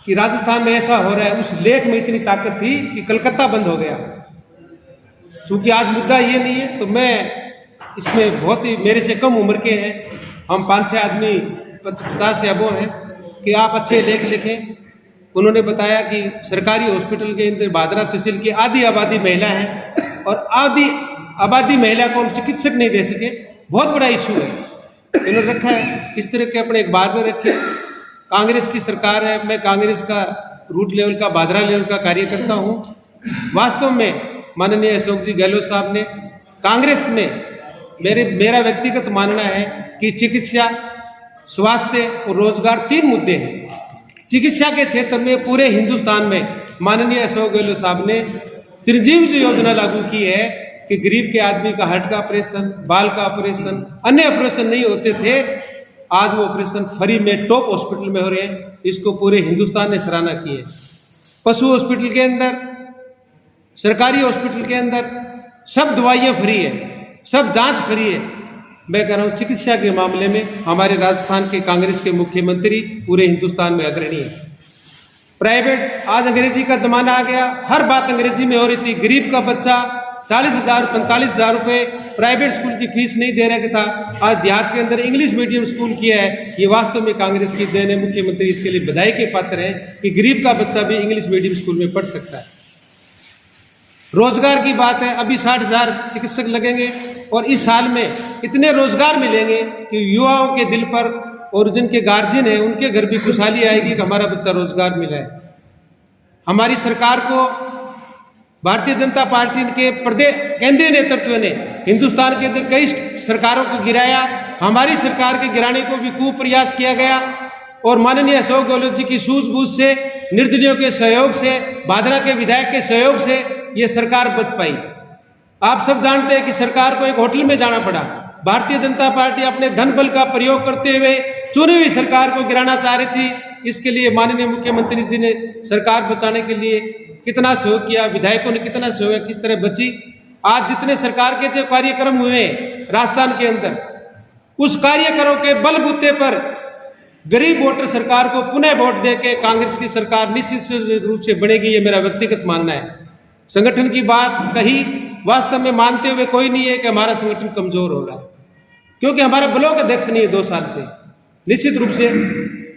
कि राजस्थान में ऐसा हो रहा है, उस लेख में इतनी ताकत थी कि कलकत्ता बंद हो गया। क्योंकि आज मुद्दा ये नहीं है, तो मैं इसमें बहुत ही, मेरे से कम उम्र के हैं हम, 5-6 आदमी 50 से अबो हैं, कि आप अच्छे लेख लिखें। उन्होंने बताया कि सरकारी हॉस्पिटल के अंदर भादरा तहसील की आधी आबादी महिला है और आधी आबादी महिला को हम चिकित्सक नहीं दे सके, बहुत बड़ा इशू है। इन्होंने रखा है इस तरह के अपने अखबार में रखे। कांग्रेस की सरकार है, मैं कांग्रेस का रूट लेवल का, भादरा लेवल का कार्य करता हूँ। वास्तव में माननीय अशोक जी गहलोत साहब ने, कांग्रेस में मेरा व्यक्तिगत मानना है कि चिकित्सा, स्वास्थ्य और रोजगार 3 मुद्दे हैं। चिकित्सा के क्षेत्र में पूरे हिंदुस्तान में माननीय अशोक गहलोत साहब ने चिरंजीवी जो योजना लागू की है कि गरीब के आदमी का हार्ट का ऑपरेशन, बाल का ऑपरेशन, अन्य ऑपरेशन नहीं होते थे, आज वो ऑपरेशन फ्री में टॉप हॉस्पिटल में हो रहे हैं। इसको पूरे हिंदुस्तान ने सराहना की है। पशु हॉस्पिटल के अंदर, सरकारी हॉस्पिटल के अंदर सब दवाइयाँ फ्री है, सब जांच फ्री है। मैं कह रहा हूँ चिकित्सा के मामले में हमारे राजस्थान के कांग्रेस के मुख्यमंत्री पूरे हिंदुस्तान में अग्रणी है। प्राइवेट, आज अंग्रेजी का जमाना आ गया, हर बात अंग्रेजी में हो रही थी। गरीब का बच्चा 40,000 45,000 रुपये प्राइवेट स्कूल की फीस नहीं दे रहा था, आज देहात के अंदर इंग्लिश मीडियम स्कूल किया है। ये वास्तव में कांग्रेस की देन है। मुख्यमंत्री इसके लिए बधाई के पात्र है कि गरीब का बच्चा भी इंग्लिश मीडियम स्कूल में पढ़ सकता है। रोजगार की बात है, अभी 60,000 चिकित्सक लगेंगे और इस साल में इतने रोजगार मिलेंगे कि युवाओं के दिल पर और जिनके गार्जियन है उनके घर भी खुशहाली आएगी कि हमारा बच्चा रोजगार मिला है। हमारी सरकार को भारतीय जनता पार्टी के प्रदेश केंद्रीय नेतृत्व ने हिंदुस्तान के अंदर कई सरकारों को गिराया, हमारी सरकार के गिराने को भी खूब प्रयास किया गया और माननीय अशोक गहलोत जी की सूझबूझ से, निर्दलीयों के सहयोग से, भादरा के विधायक के सहयोग से ये सरकार बच पाई। आप सब जानते हैं कि सरकार को एक होटल में जाना पड़ा। भारतीय जनता पार्टी अपने धन बल का प्रयोग करते हुए चुनी हुई सरकार को गिराना चाह रही थी। इसके लिए माननीय मुख्यमंत्री जी ने सरकार बचाने के लिए कितना सहयोग किया, विधायकों ने कितना सहयोग, किस तरह बची। आज जितने सरकार के जो कार्यक्रम हुए राजस्थान के अंदर, उस कार्यक्रमों के बलबूते पर गरीब वोटर सरकार को पुनः वोट दे के कांग्रेस की सरकार निश्चित रूप से बनेगी, ये मेरा व्यक्तिगत मानना है। संगठन की बात कही, वास्तव में मानते हुए कोई नहीं है कि हमारा संगठन कमजोर हो रहा है, क्योंकि हमारा ब्लॉक अध्यक्ष नहीं है 2 साल से। निश्चित रूप से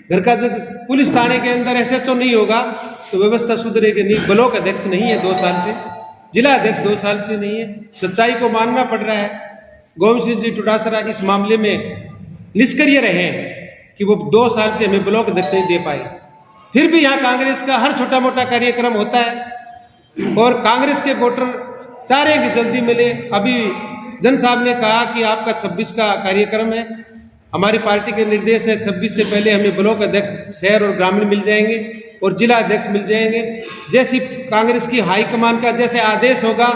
घर का जो पुलिस थाने के अंदर SHO नहीं होगा तो व्यवस्था सुधरेगी नहीं। ब्लॉक अध्यक्ष नहीं है 2 साल से, जिला अध्यक्ष 2 साल से नहीं है। सच्चाई को मानना पड़ रहा है। गोविंद सिंह जी टुटासरा इस मामले में निष्क्रिय रहे कि वो 2 साल से हमें ब्लॉक अध्यक्ष नहीं दे पाए। फिर भी यहाँ कांग्रेस का हर छोटा मोटा कार्यक्रम होता है और कांग्रेस के वोटर चाह रहे हैं कि जल्दी मिले। अभी जन साहब ने कहा कि आपका 26 का कार्यक्रम है, हमारी पार्टी के निर्देश है 26 से पहले हमें ब्लॉक अध्यक्ष शहर और ग्रामीण मिल जाएंगे और जिला अध्यक्ष मिल जाएंगे। जैसी कांग्रेस की हाईकमान का जैसे आदेश होगा,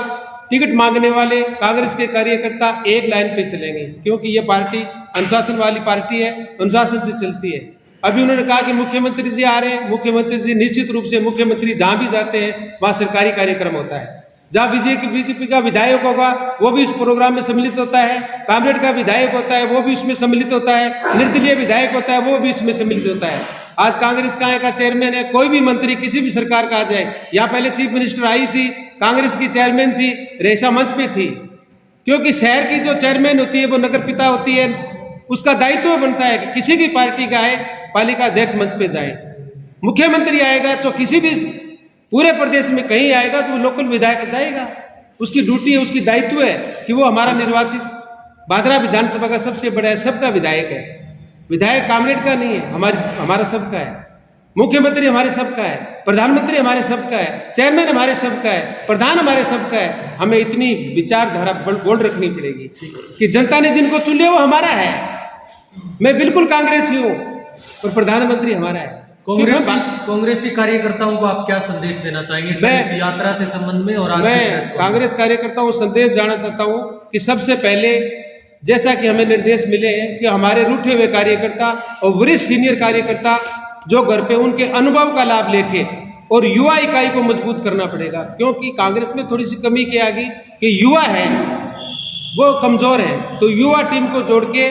टिकट मांगने वाले कांग्रेस के कार्यकर्ता एक लाइन पे चलेंगे, क्योंकि ये पार्टी अनुशासन वाली पार्टी है, अनुशासन से चलती है। अभी उन्होंने कहा कि मुख्यमंत्री जी आ रहे हैं। मुख्यमंत्री जी निश्चित रूप से, मुख्यमंत्री जहाँ भी जाते हैं वहाँ सरकारी कार्यक्रम होता है। जहाँ बीजेपी का विधायक होगा वो भी इस प्रोग्राम में सम्मिलित होता है, कामरेड का विधायक होता है वो भी इसमें सम्मिलित होता है, निर्दलीय विधायक होता है वो भी इसमें सम्मिलित होता है। आज कांग्रेस का चेयरमैन है, कोई भी मंत्री किसी भी सरकार का आ जाए, यहाँ पहले चीफ मिनिस्टर आई थी, कांग्रेस की चेयरमैन थी, रेशा मंच पे थी, क्योंकि शहर की जो चेयरमैन होती है वो नगर पिता होती है, उसका दायित्व बनता है कि किसी भी पार्टी का है पालिका अध्यक्ष मंच पे जाए। मुख्यमंत्री आएगा तो किसी भी पूरे प्रदेश में कहीं आएगा तो वो लोकल विधायक जाएगा, उसकी ड्यूटी है, उसकी दायित्व है कि वो हमारा निर्वाचित भादरा विधानसभा का सबसे बड़ा है, सबका विधायक है। विधायक कामरेड का नहीं है, हमारा सबका है। मुख्यमंत्री हमारे सबका है, प्रधानमंत्री हमारे सबका है, चेयरमैन हमारे सबका है, प्रधान हमारे सबका है। हमें इतनी विचारधारा बोल्ड रखनी पड़ेगी कि जनता ने जिनको चुन लिया वो हमारा है। मैं बिल्कुल कांग्रेसी हूँ और प्रधानमंत्री हमारा है। कांग्रेसी कार्यकर्ताओं को आप क्या संदेश देना चाहेंगे इस यात्रा से संबंध में? और मैं कांग्रेस कार्यकर्ताओं को संदेश जाना चाहता हूँ कि सबसे पहले जैसा कि हमें निर्देश मिले हैं कि हमारे रूठे हुए कार्यकर्ता और वरिष्ठ सीनियर कार्यकर्ता जो घर पे उनके अनुभव का लाभ लेके और युवा इकाई को मजबूत करना पड़ेगा, क्योंकि कांग्रेस में थोड़ी सी कमी क्या आ गई कि युवा है वो कमजोर है। तो युवा टीम को जोड़ के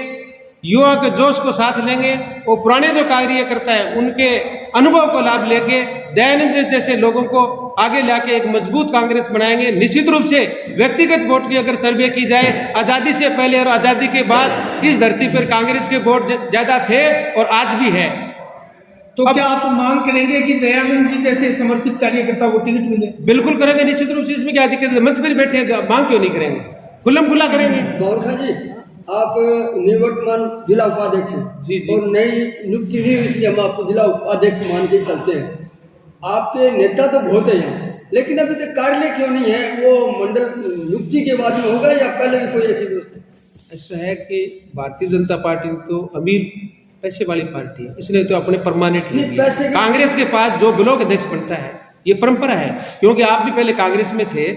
युवा के जोश को साथ लेंगे और पुराने जो कार्यकर्ता है उनके अनुभव को लाभ लेके दयानंद जैसे लोगों को आगे लाके एक मजबूत कांग्रेस बनाएंगे। निश्चित रूप से व्यक्तिगत वोट की अगर सर्वे की जाए, आज़ादी से पहले और आज़ादी के बाद इस धरती पर कांग्रेस के वोट ज़्यादा थे और आज भी है। तो क्या आप मांग करेंगे कि दयानंद जी जैसे समर्पित कार्यकर्ता को टिकट मिले? बिल्कुल करेंगे, निश्चित रूप से। इसमें क्या दिक्कत है? मंच पर बैठे हैं, मांग क्यों नहीं करेंगे? खुल्लम खुला करेंगे। बावरखा जी, आप निवर्तमान जिला उपाध्यक्ष हैं और नई नियुक्ति नहीं हुई, इसलिए हम आपको जिला उपाध्यक्ष मान के चलते हैं। आपके नेता तो बहुत है यहाँ, लेकिन अभी तक कार्यालय क्यों नहीं है? वो मंडल नियुक्ति के बाद में होगा या पहले भी कोई ऐसी व्यवस्था? ऐसा है कि भारतीय जनता पार्टी तो अमीर पैसे वाली पार्टी है, इसलिए तो अपने परमानेंट नहीं। कांग्रेस के पास जो ब्लॉक अध्यक्ष बनता है ये परंपरा है, क्योंकि आप भी पहले कांग्रेस में थे,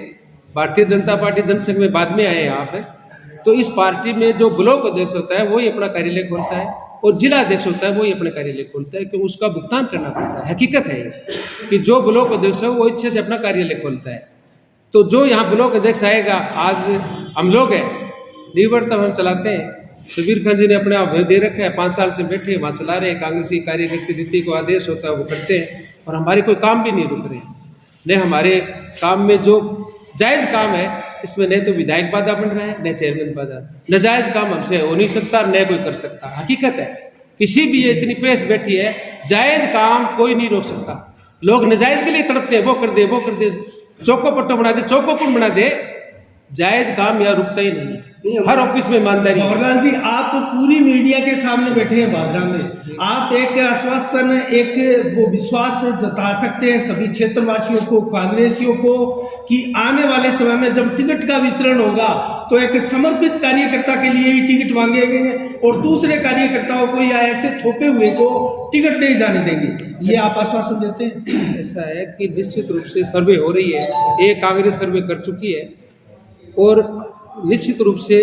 भारतीय जनता पार्टी जनसंघ में बाद में आए आप। तो इस पार्टी में जो ब्लॉक अध्यक्ष होता है वही अपना कार्यालय खोलता है और जिला अध्यक्ष होता है वही अपना कार्यालय खोलता है, क्योंकि उसका भुगतान करना पड़ता है। हकीकत है कि जो ब्लॉक अध्यक्ष है वो इच्छे से अपना कार्यालय खोलता है। तो जो यहाँ ब्लॉक अध्यक्ष आएगा, आज हम लोग हैं निवर्तमान हम चलाते हैं, शबीर खान जी ने अपने आप दे रखा है, 5 साल से बैठे वहाँ चला रहे हैं। कांग्रेसी कार्यकर्ता नीति को आदेश होता है वो करते हैं और हमारे कोई काम भी नहीं रुक रहे हैं। नहीं, हमारे काम में जो जायज़ काम है इसमें न तो विधायक बाधा बन रहा है न चेयरमैन बाधा। नजायज काम हमसे हो नहीं सकता, न कोई कर सकता। हकीकत है, किसी भी इतनी प्रेस बैठी है, जायज काम कोई नहीं रोक सकता। लोग नजायज के लिए तड़पते हैं, वो कर दे वो कर दे, चौको पट्टो बना दे, चौको कौन बना दे, जायज काम यहाँ रुकता ही नहीं। हर ऑफिस में ईमानदारी। भंवरलाल जी, आप पूरी मीडिया के सामने बैठे हैं भादरा में, आप एक आश्वासन, एक वो विश्वास जता सकते हैं सभी क्षेत्रवासियों को, कांग्रेसियों को, कि आने वाले समय में जब टिकट का वितरण होगा तो एक समर्पित कार्यकर्ता के लिए ही टिकट मांगेंगे और दूसरे कार्यकर्ताओं को या ऐसे थोपे हुए को टिकट नहीं जाने देंगे, ये आप आश्वासन देते हैं? ऐसा है कि निश्चित रूप से सर्वे हो रही है, एक कांग्रेस सर्वे कर चुकी है और निश्चित रूप से,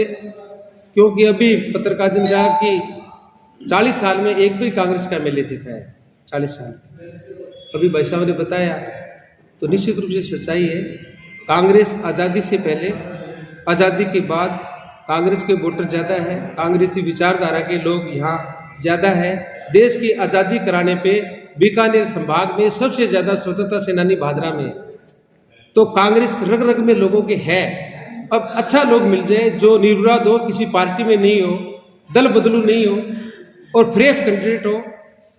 क्योंकि अभी पत्रकार ने कहा कि 40 साल में एक भी कांग्रेस का एमएलए जीता है, 40 साल, अभी भाई साहब ने बताया, तो निश्चित रूप से सच्चाई है। कांग्रेस आज़ादी से पहले, आज़ादी के बाद कांग्रेस के वोटर ज़्यादा है, कांग्रेसी विचारधारा के लोग यहाँ ज़्यादा है। देश की आज़ादी कराने पे बीकानेर संभाग में सबसे ज़्यादा स्वतंत्रता सेनानी भादरा में, तो कांग्रेस रग रग में लोगों के है। अब अच्छा लोग मिल जाए जो निर्विवाद हो, किसी पार्टी में नहीं हो, दल बदलू नहीं हो और फ्रेश कैंडिडेट हो,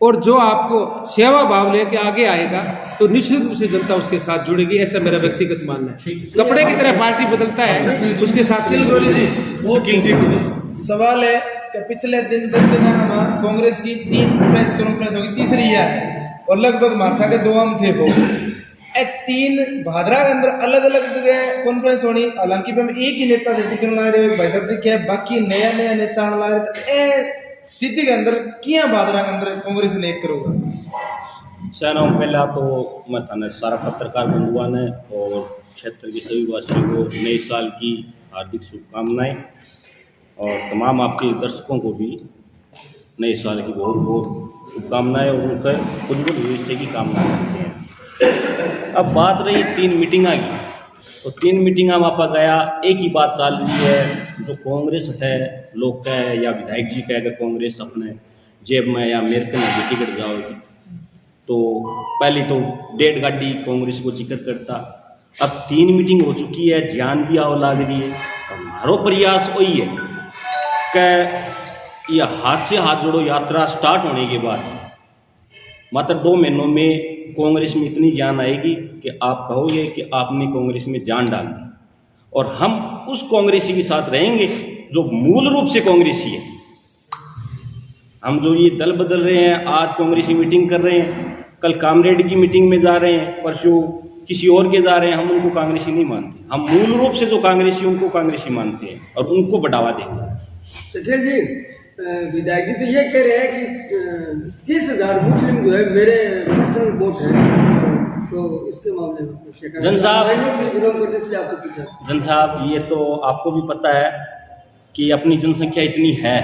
और जो आपको सेवा भाव लेके आगे आएगा तो निश्चित रूप से जनता उसके साथ जुड़ेगी, ऐसा मेरा व्यक्तिगत मानना है। कपड़े की तरह पार्टी बदलता है, उसके साथ सवाल है कि पिछले दिन 10 दिन हमारा कांग्रेस की 3 प्रेस कॉन्फ्रेंस होगी, तीसरी है और लगभग मारसा के 2 हम थे वो 3 भादरा के अंदर अलग अलग जगह कॉन्फ्रेंस होनी। हालांकि हम एक ही नेता दिखने ला रहे भाई साहब दिखे, बाकी नया नया नेता आने ला रहे, तो ए स्थिति के अंदर किया भादरा के अंदर कांग्रेस ने एक करोगा। सेना पहला तो मैं थाने सारा पत्रकार बंधुआ ने और क्षेत्र के सभी वासियों को नए साल की हार्दिक शुभकामनाएं और तमाम आपके दर्शकों को भी नए साल की बहुत बहुत शुभकामनाएं और उनका उज्जवल भविष्य की कामना करते हैं। अब बात रही 3 मीटिंगा की, तो 3 मीटिंगा में आप गया, एक ही बात चल रही है, जो कांग्रेस है लोग कह या विधायक जी कह अगर कांग्रेस अपने जेब में या मेरे को टिकट जाओगी, तो पहले तो 1.5 गाड़ी कांग्रेस को जिक्र करता। अब 3 मीटिंग हो चुकी है, जान भी आओ लाग रही है, हमारो प्रयास वही है कि यह हाथ से हाथ जोड़ो यात्रा स्टार्ट होने के बाद मात्र 2 महीनों में कांग्रेस में इतनी जान आएगी कि आप कहोगे कि आपने कांग्रेस में जान डाल दी, और हम उस कांग्रेसी के साथ रहेंगे जो मूल रूप से कांग्रेसी है। हम जो ये दल बदल रहे हैं, आज कांग्रेसी मीटिंग कर रहे हैं, कल कामरेड की मीटिंग में जा रहे हैं, परसों किसी और के जा रहे हैं, हम उनको कांग्रेसी नहीं मानते। हम मूल रूप से जो कांग्रेसी उनको कांग्रेसी मानते हैं और उनको बढ़ावा देंगे। शकील जी, विधायक जी तो ये कह रहे हैं कि 30,000 मुस्लिम जो है मेरे पर्सनल वोट है, तो इसके मामले में जन साहब, आपसे पूछा जन साहब, ये तो आपको भी पता है कि अपनी जनसंख्या इतनी है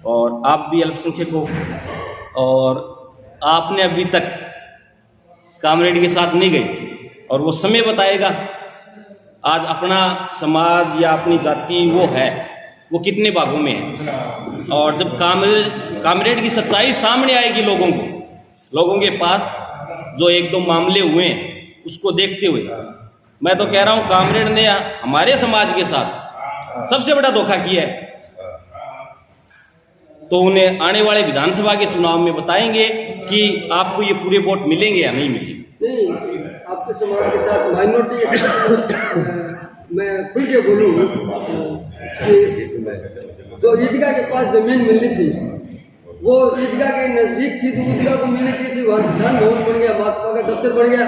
और आप भी अल्पसंख्यक हो, और आपने अभी तक कामरेड के साथ नहीं गई, और वो समय बताएगा आज अपना समाज या अपनी जाति वो है वो कितने भागों में है। और जब कामरेड की सच्चाई सामने आएगी लोगों के पास, जो 1-2 मामले हुए हैं उसको देखते हुए, मैं तो कह रहा हूँ कामरेड ने हमारे समाज के साथ सबसे बड़ा धोखा किया है। तो उन्हें आने वाले विधानसभा के चुनाव में बताएंगे कि आपको ये पूरे वोट मिलेंगे या नहीं मिलेंगे। नहीं, आपके समाज के साथ माइनॉरिटी के साथ मैं खुल के बोलूँ कि जो ईदगाह के पास जमीन मिलनी थी वो ईदगाह के नज़दीक थी, तो ईदगाह को मिलनी चाहिए थी, वहाँ किसान भवन बन गया, माकपा का दफ्तर बन गया,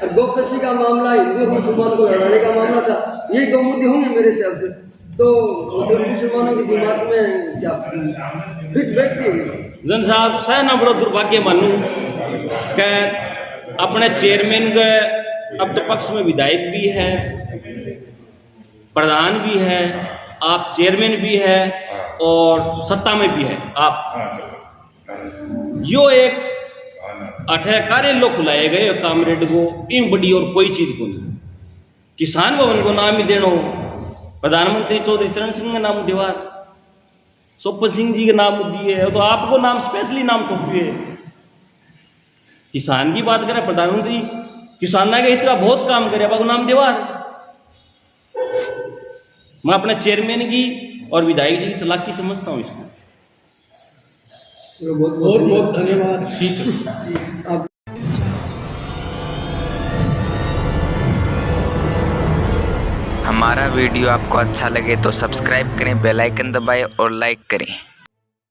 और गोकशी का मामला, हिंदू और मुसलमान को लड़ाने का मामला था। ये 2 मुद्दे होंगे मेरे हिसाब से, तो मतलब मुसलमानों के दिमाग में क्या फिट बैठती है। जन साहब, सहना बड़ा दुर्भाग्य मानूं कि अपने चेयरमैन के अब तो पक्ष में विधायक भी है, प्रधान भी है, आप चेयरमैन भी है और सत्ता में भी है आप। यो एक अठे कार्य लोग खुलाए गए कामरेड को, इन बड़ी और कोई चीज को नहीं। किसान भवन को नाम ही देना, प्रधानमंत्री चौधरी चरण सिंह का नाम दीवार, सोपन सिंह जी का नाम दिए, तो आपको नाम स्पेशली नाम थोपिए। किसान की बात करें, प्रधानमंत्री किसाना के हित का बहुत काम करे, आपको नाम दीवार। मैं अपने चेयरमैन की और विधायक जी की चालाकी समझता हूँ इसको। चलो बहुत बहुत बहुत धन्यवाद। ठीक है। आप हमारा वीडियो आपको अच्छा लगे तो सब्सक्राइब करें, बेल आइकन दबाएं और लाइक करें।